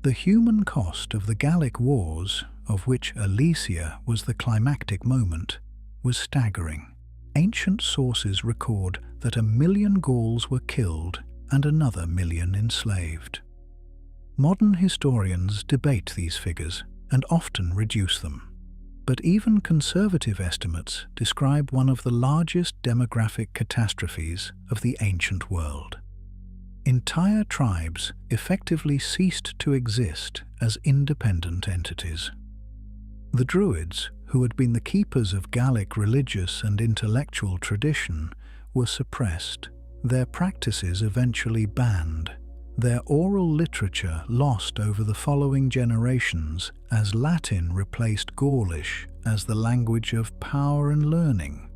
The human cost of the Gallic Wars, of which Alesia was the climactic moment, was staggering. Ancient sources record that 1 million Gauls were killed and another 1 million enslaved. Modern historians debate these figures and often reduce them. But even conservative estimates describe one of the largest demographic catastrophes of the ancient world. Entire tribes effectively ceased to exist as independent entities. The Druids, who had been the keepers of Gallic religious and intellectual tradition, were suppressed, their practices eventually banned, their oral literature lost over the following generations as Latin replaced Gaulish as the language of power and learning.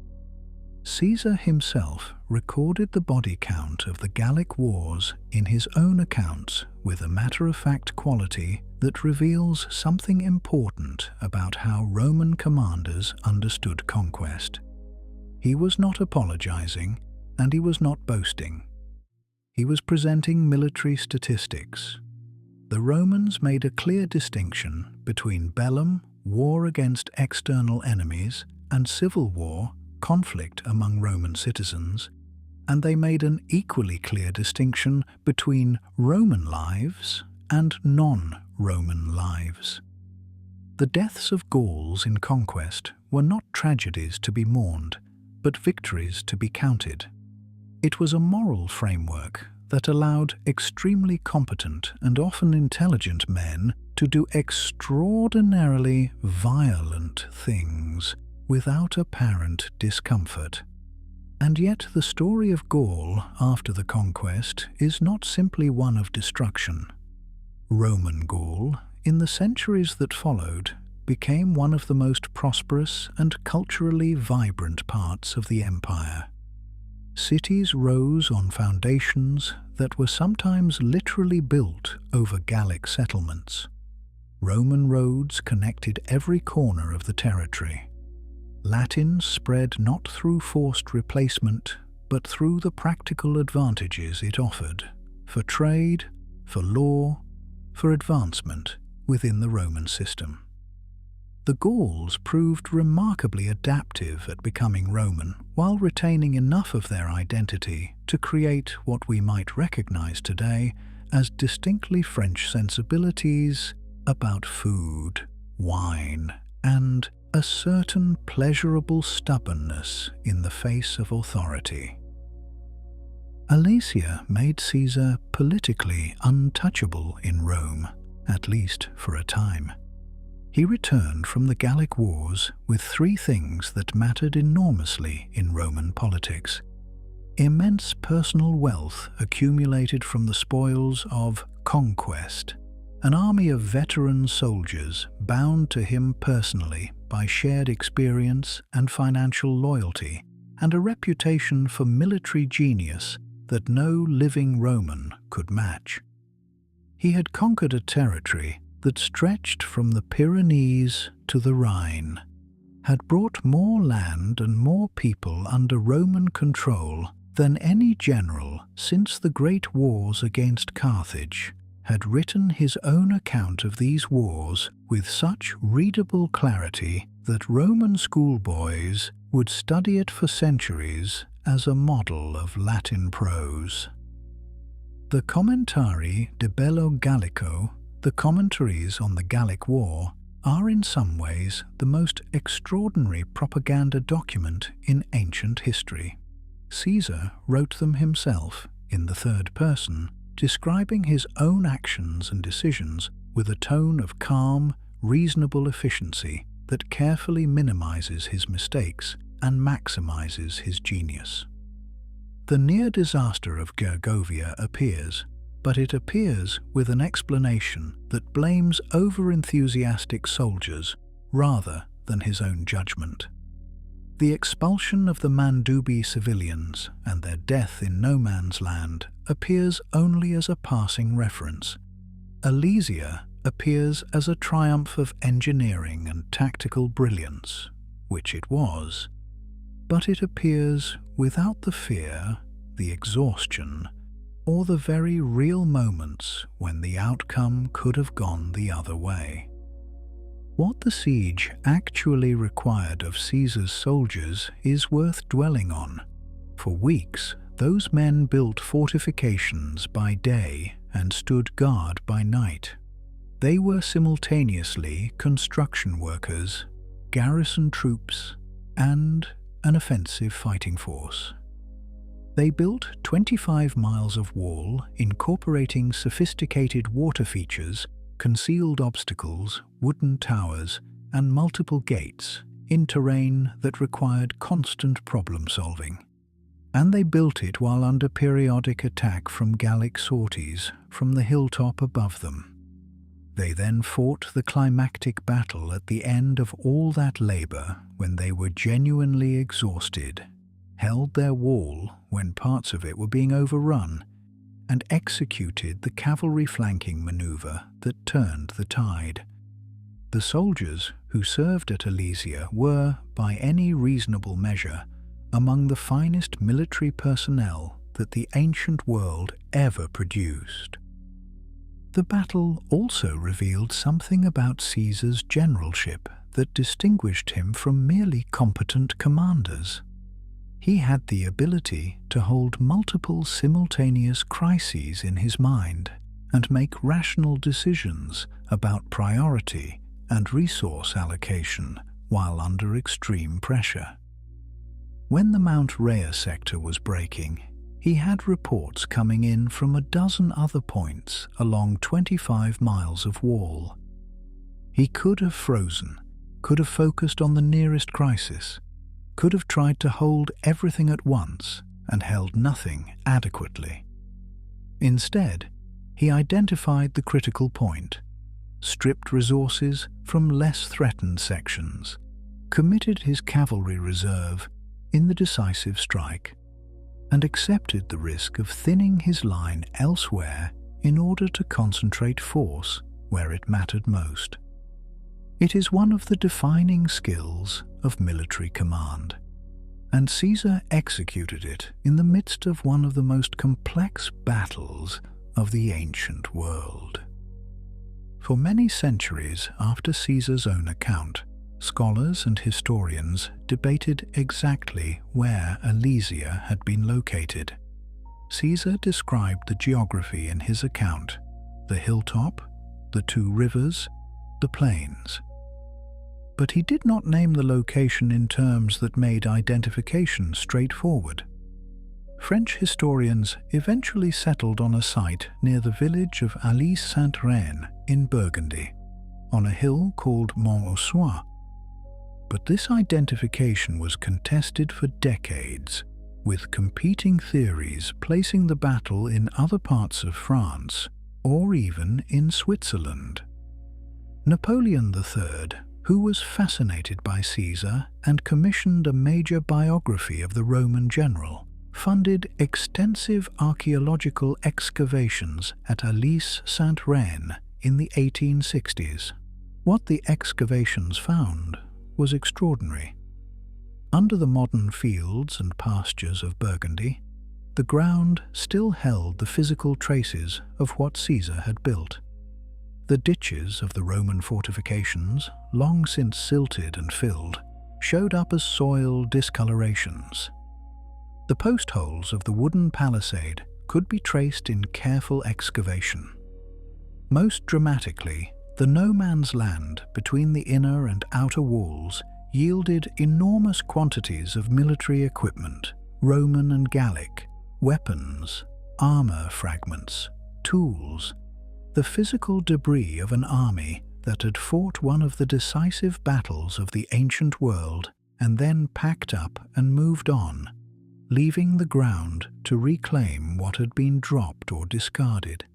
Caesar himself recorded the body count of the Gallic Wars in his own accounts with a matter-of-fact quality that reveals something important about how Roman commanders understood conquest. He was not apologizing, and he was not boasting. He was presenting military statistics. The Romans made a clear distinction between bellum, war against external enemies, and civil war, conflict among Roman citizens, and they made an equally clear distinction between Roman lives and non-Roman lives. The deaths of Gauls in conquest were not tragedies to be mourned, but victories to be counted. It was a moral framework that allowed extremely competent and often intelligent men to do extraordinarily violent things without apparent discomfort. And yet the story of Gaul after the conquest is not simply one of destruction. Roman Gaul, in the centuries that followed, became one of the most prosperous and culturally vibrant parts of the empire. Cities rose on foundations that were sometimes literally built over Gallic settlements. Roman roads connected every corner of the territory. Latin spread not through forced replacement, but through the practical advantages it offered, for trade, for law, for advancement within the Roman system. The Gauls proved remarkably adaptive at becoming Roman, while retaining enough of their identity to create what we might recognize today as distinctly French sensibilities about food, wine, and a certain pleasurable stubbornness in the face of authority. Alesia made Caesar politically untouchable in Rome, at least for a time. He returned from the Gallic Wars with 3 things that mattered enormously in Roman politics: immense personal wealth accumulated from the spoils of conquest, an army of veteran soldiers bound to him personally by shared experience and financial loyalty, and a reputation for military genius that no living Roman could match. He had conquered a territory that stretched from the Pyrenees to the Rhine, had brought more land and more people under Roman control than any general since the great wars against Carthage, had written his own account of these wars with such readable clarity that Roman schoolboys would study it for centuries as a model of Latin prose. The Commentari de Bello Gallico, the commentaries on the Gallic War, are in some ways the most extraordinary propaganda document in ancient history. Caesar wrote them himself in the third person, describing his own actions and decisions with a tone of calm, reasonable efficiency that carefully minimizes his mistakes and maximizes his genius. The near disaster of Gergovia appears, but it appears with an explanation that blames over-enthusiastic soldiers rather than his own judgment. The expulsion of the Mandubi civilians and their death in no man's land appears only as a passing reference. Alesia appears as a triumph of engineering and tactical brilliance, which it was, but it appears without the fear, the exhaustion, or the very real moments when the outcome could have gone the other way. What the siege actually required of Caesar's soldiers is worth dwelling on. For weeks, those men built fortifications by day and stood guard by night. They were simultaneously construction workers, garrison troops, and an offensive fighting force. They built 25 miles of wall incorporating sophisticated water features, concealed obstacles, wooden towers, and multiple gates in terrain that required constant problem-solving. And they built it while under periodic attack from Gallic sorties from the hilltop above them. They then fought the climactic battle at the end of all that labor when they were genuinely exhausted, held their wall when parts of it were being overrun, and executed the cavalry flanking maneuver that turned the tide. The soldiers who served at Alesia were, by any reasonable measure, among the finest military personnel that the ancient world ever produced. The battle also revealed something about Caesar's generalship that distinguished him from merely competent commanders. He had the ability to hold multiple simultaneous crises in his mind and make rational decisions about priority and resource allocation while under extreme pressure. When the Mount Rea sector was breaking, he had reports coming in from a dozen other points along 25 miles of wall. He could have frozen, could have focused on the nearest crisis, could have tried to hold everything at once and held nothing adequately. Instead, he identified the critical point, stripped resources from less threatened sections, committed his cavalry reserve in the decisive strike, and accepted the risk of thinning his line elsewhere in order to concentrate force where it mattered most. It is one of the defining skills of military command, and Caesar executed it in the midst of one of the most complex battles of the ancient world. For many centuries after Caesar's own account, scholars and historians debated exactly where Alesia had been located. Caesar described the geography in his account: the hilltop, the two rivers, the plains. But he did not name the location in terms that made identification straightforward. French historians eventually settled on a site near the village of Alesia in Burgundy, on a hill called Mount Rea. But this identification was contested for decades, with competing theories placing the battle in other parts of France or even in Switzerland. Napoleon III, who was fascinated by Caesar and commissioned a major biography of the Roman general, funded extensive archaeological excavations at Alesia in the 1860s. What the excavations found was extraordinary. Under the modern fields and pastures of Burgundy, the ground still held the physical traces of what Caesar had built. The ditches of the Roman fortifications, long since silted and filled, showed up as soil discolorations. The post holes of the wooden palisade could be traced in careful excavation. Most dramatically, the no-man's land between the inner and outer walls yielded enormous quantities of military equipment, Roman and Gallic, weapons, armor fragments, tools, the physical debris of an army that had fought one of the decisive battles of the ancient world and then packed up and moved on, leaving the ground to reclaim what had been dropped or discarded.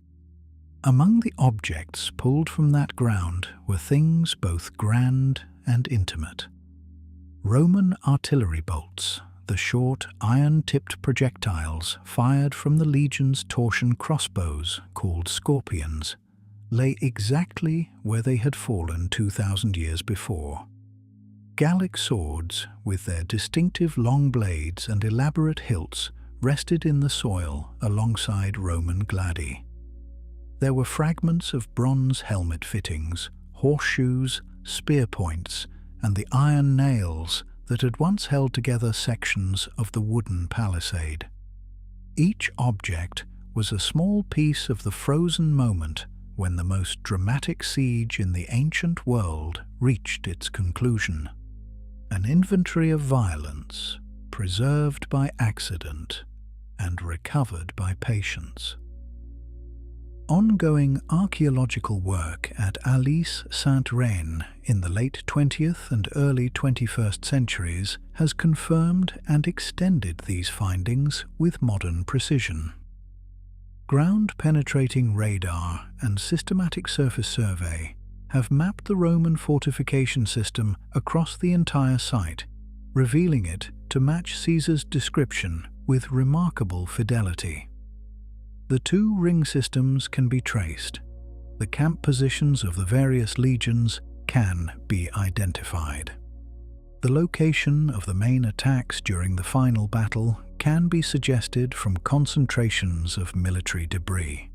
Among the objects pulled from that ground were things both grand and intimate. Roman artillery bolts, the short, iron-tipped projectiles fired from the legion's torsion crossbows, called scorpions, lay exactly where they had fallen 2,000 years before. Gallic swords, with their distinctive long blades and elaborate hilts, rested in the soil alongside Roman gladi. There were fragments of bronze helmet fittings, horseshoes, spear points, and the iron nails that had once held together sections of the wooden palisade. Each object was a small piece of the frozen moment when the most dramatic siege in the ancient world reached its conclusion. An inventory of violence, preserved by accident and recovered by patience. Ongoing archaeological work at Alesia in the late 20th and early 21st centuries has confirmed and extended these findings with modern precision. Ground-penetrating radar and systematic surface survey have mapped the Roman fortification system across the entire site, revealing it to match Caesar's description with remarkable fidelity. The two ring systems can be traced. The camp positions of the various legions can be identified. The location of the main attacks during the final battle can be suggested from concentrations of military debris.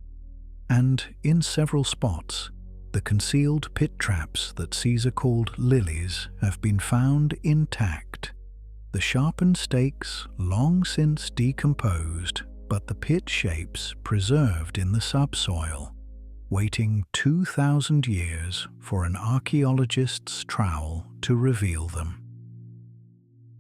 And in several spots, the concealed pit traps that Caesar called lilies have been found intact. The sharpened stakes long since decomposed, but the pit shapes preserved in the subsoil, waiting 2,000 years for an archaeologist's trowel to reveal them.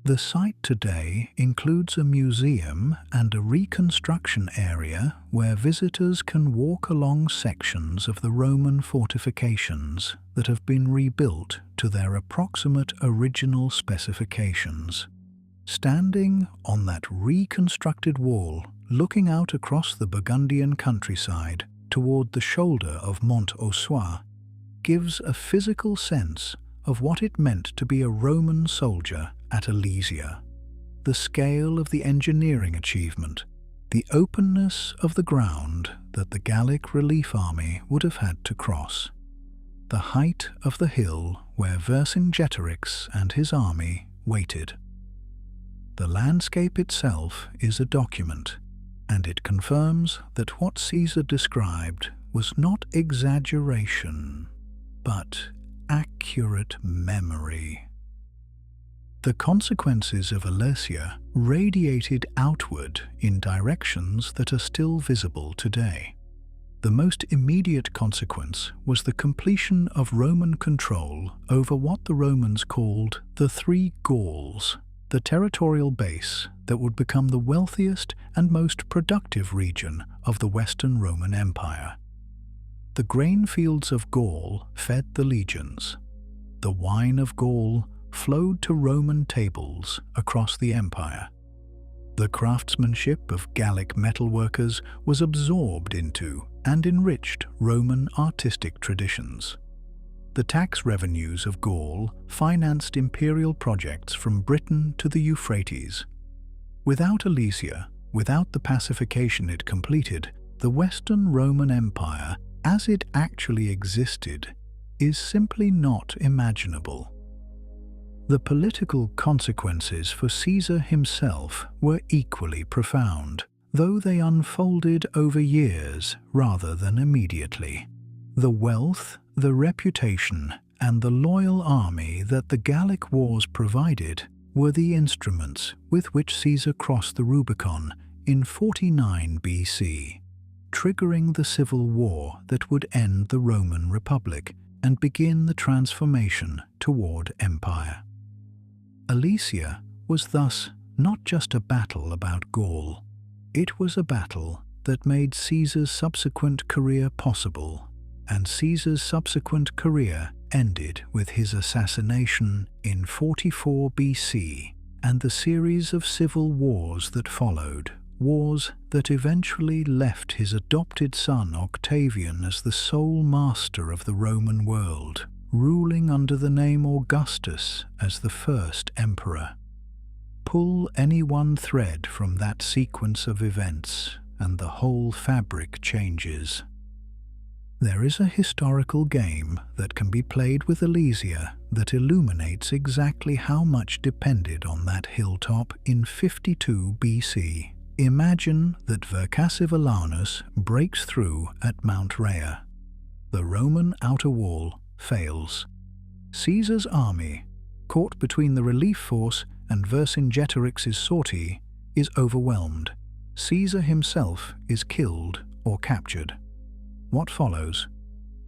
The site today includes a museum and a reconstruction area where visitors can walk along sections of the Roman fortifications that have been rebuilt to their approximate original specifications. Standing on that reconstructed wall, looking out across the Burgundian countryside toward the shoulder of Mount Rea, gives a physical sense of what it meant to be a Roman soldier at Alesia. The scale of the engineering achievement, the openness of the ground that the Gallic relief army would have had to cross, the height of the hill where Vercingetorix and his army waited. The landscape itself is a document, and it confirms that what Caesar described was not exaggeration, but accurate memory. The consequences of Alesia radiated outward in directions that are still visible today. The most immediate consequence was the completion of Roman control over what the Romans called the Three Gauls, the territorial base that would become the wealthiest and most productive region of the Western Roman Empire. The grain fields of Gaul fed the legions. The wine of Gaul flowed to Roman tables across the empire. The craftsmanship of Gallic metalworkers was absorbed into and enriched Roman artistic traditions. The tax revenues of Gaul financed imperial projects from Britain to the Euphrates. Without Alesia, without the pacification it completed, the Western Roman Empire, as it actually existed, is simply not imaginable. The political consequences for Caesar himself were equally profound. though they unfolded over years rather than immediately. The wealth, the reputation, and the loyal army that the Gallic wars provided were the instruments with which Caesar crossed the Rubicon in 49 BC, triggering the civil war that would end the Roman Republic and begin the transformation toward empire. Alesia was thus not just a battle about Gaul. It was a battle that made Caesar's subsequent career possible, and Caesar's subsequent career ended with his assassination in 44 BC and the series of civil wars that followed, wars that eventually left his adopted son Octavian as the sole master of the Roman world, ruling under the name Augustus as the first emperor. Pull any one thread from that sequence of events, and the whole fabric changes. There is a historical game that can be played with Alesia that illuminates exactly how much depended on that hilltop in 52 BC. Imagine that Vercingetorix breaks through at Mount Rea. The Roman outer wall fails. Caesar's army, caught between the relief force and Vercingetorix's sortie, is overwhelmed. Caesar himself is killed or captured. What follows?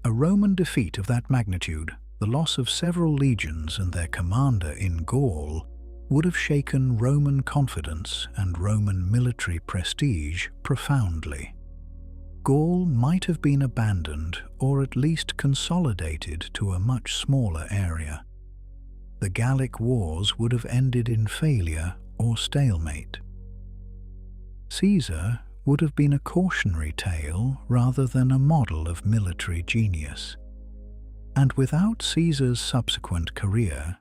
A Roman defeat of that magnitude, the loss of several legions and their commander in Gaul, would have shaken Roman confidence and Roman military prestige profoundly. Gaul might have been abandoned or at least consolidated to a much smaller area. The Gallic wars would have ended in failure or stalemate. Caesar would have been a cautionary tale rather than a model of military genius. And without Caesar's subsequent career,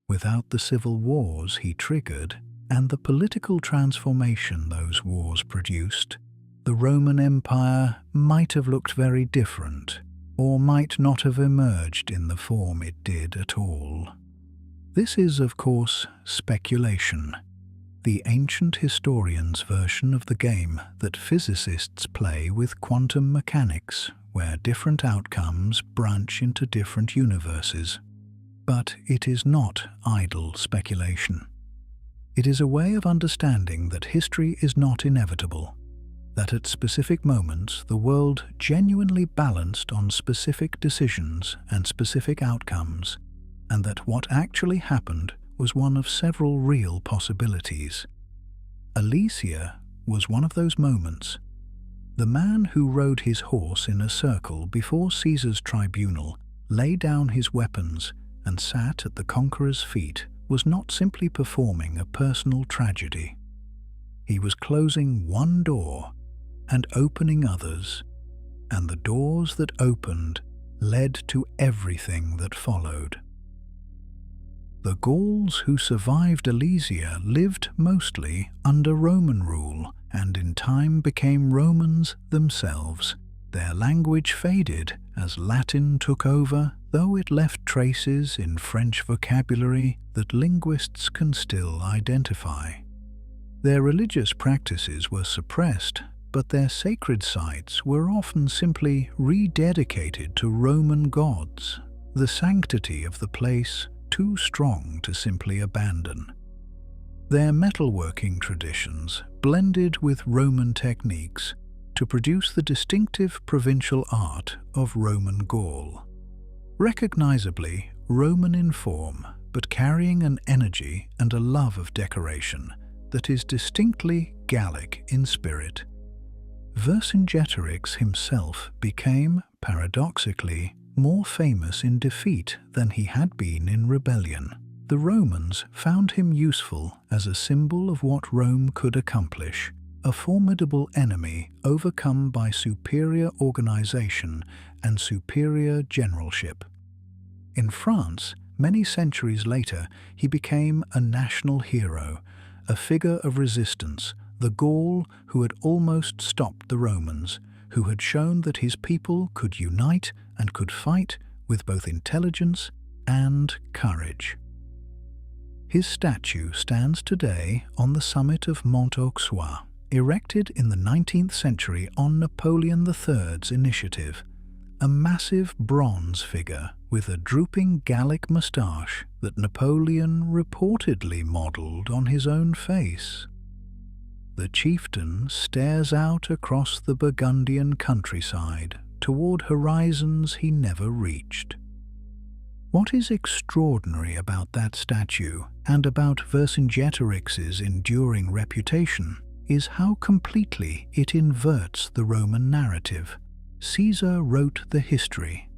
without the civil wars he triggered and the political transformation those wars produced, the Roman Empire might have looked very different, or might not have emerged in the form it did at all. This is, of course, speculation, the ancient historian's version of the game that physicists play with quantum mechanics, where different outcomes branch into different universes. But it is not idle speculation. It is a way of understanding that history is not inevitable, that at specific moments the world genuinely balanced on specific decisions and specific outcomes, and that what actually happened was one of several real possibilities. Alesia was one of those moments. The man who rode his horse in a circle before Caesar's tribunal, lay down his weapons, and sat at the conqueror's feet was not simply performing a personal tragedy. He was closing one door and opening others, and the doors that opened led to everything that followed. The Gauls who survived Alesia lived mostly under Roman rule and in time became Romans themselves. Their language faded as Latin took over, though it left traces in French vocabulary that linguists can still identify. Their religious practices were suppressed, but their sacred sites were often simply rededicated to Roman gods, the sanctity of the place too strong to simply abandon. Their metalworking traditions blended with Roman techniques to produce the distinctive provincial art of Roman Gaul. Recognizably Roman in form, but carrying an energy and a love of decoration that is distinctly Gallic in spirit. Vercingetorix himself became, paradoxically, more famous in defeat than he had been in rebellion. The Romans found him useful as a symbol of what Rome could accomplish, a formidable enemy overcome by superior organization and superior generalship. In France, many centuries later, he became a national hero, a figure of resistance, the Gaul who had almost stopped the Romans, who had shown that his people could unite and could fight with both intelligence and courage. His statue stands today on the summit of Mount Rea erected in the 19th century on Napoleon III's initiative, a massive bronze figure with a drooping Gallic moustache that Napoleon reportedly modelled on his own face. The chieftain stares out across the Burgundian countryside toward horizons he never reached. What is extraordinary about that statue and about Vercingetorix's enduring reputation is how completely it inverts the Roman narrative. Caesar wrote the history.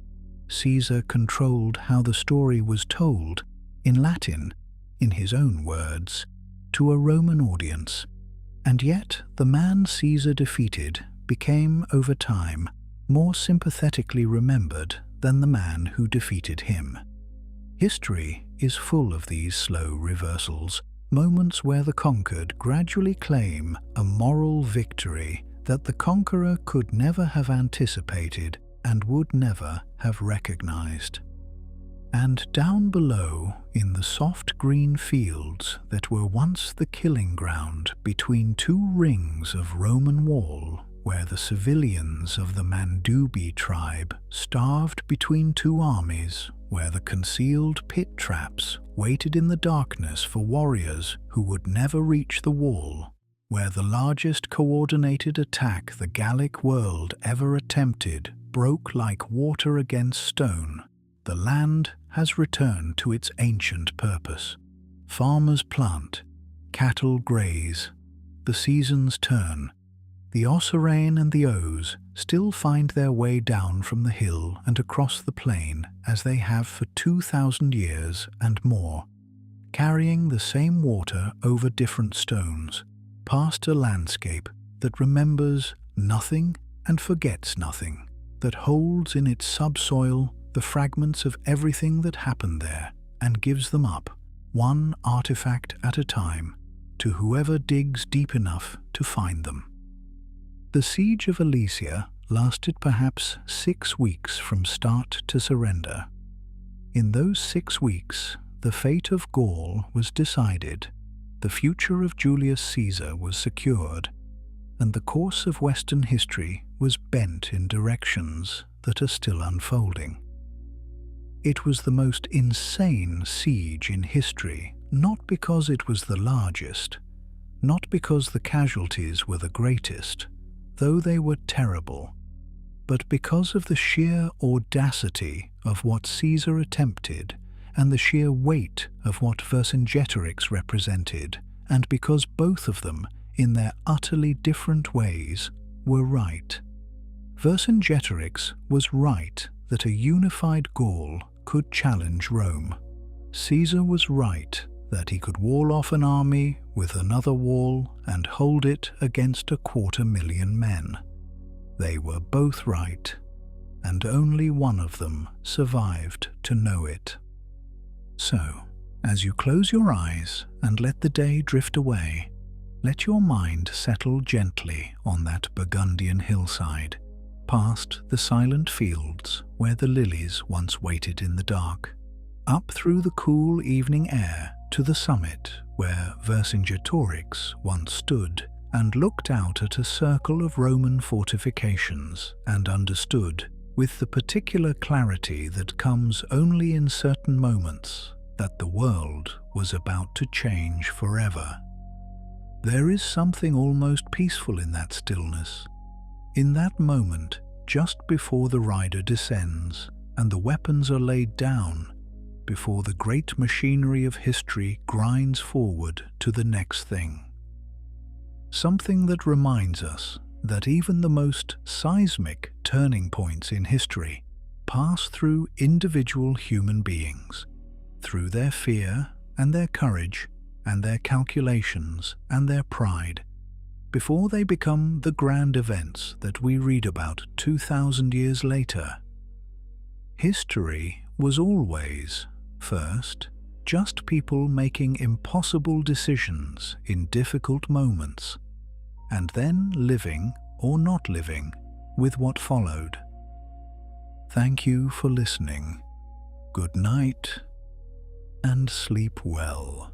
Caesar controlled how the story was told, in Latin, in his own words, to a Roman audience. And yet the man Caesar defeated became, over time, more sympathetically remembered than the man who defeated him. History is full of these slow reversals, moments where the conquered gradually claim a moral victory that the conqueror could never have anticipated and would never have recognized. And down below, in the soft green fields that were once the killing ground between two rings of Roman wall, where the civilians of the Mandubi tribe starved between two armies, where the concealed pit traps waited in the darkness for warriors who would never reach the wall, where the largest coordinated attack the Gallic world ever attempted broke like water against stone, the land has returned to its ancient purpose. Farmers plant, cattle graze, the seasons turn. The Osirian and the O's still find their way down from the hill and across the plain as they have for 2,000 years and more, carrying the same water over different stones, past a landscape that remembers nothing and forgets nothing, that holds in its subsoil the fragments of everything that happened there and gives them up, one artifact at a time, to whoever digs deep enough to find them. The siege of Alesia lasted perhaps 6 weeks from start to surrender. In those 6 weeks, the fate of Gaul was decided, the future of Julius Caesar was secured, and the course of Western history was bent in directions that are still unfolding. It was the most insane siege in history, not because it was the largest, not because the casualties were the greatest, though they were terrible, but because of the sheer audacity of what Caesar attempted and the sheer weight of what Vercingetorix represented, and because both of them, in their utterly different ways, were right. Vercingetorix was right that a unified Gaul could challenge Rome. Caesar was right that he could wall off an army with another wall and hold it against 250,000 men. They were both right, and only one of them survived to know it. So, as you close your eyes and let the day drift away, let your mind settle gently on that Burgundian hillside, past the silent fields where the lilies once waited in the dark, up through the cool evening air to the summit where Vercingetorix once stood and looked out at a circle of Roman fortifications and understood, with the particular clarity that comes only in certain moments, that the world was about to change forever. There is something almost peaceful in that stillness. In that moment, just before the rider descends and the weapons are laid down, before the great machinery of history grinds forward to the next thing. Something that reminds us that even the most seismic turning points in history pass through individual human beings, through their fear and their courage and their calculations and their pride, before they become the grand events that we read about 2,000 years later. History was always, first, just people making impossible decisions in difficult moments, and then living or not living with what followed. Thank you for listening. Good night, and sleep well.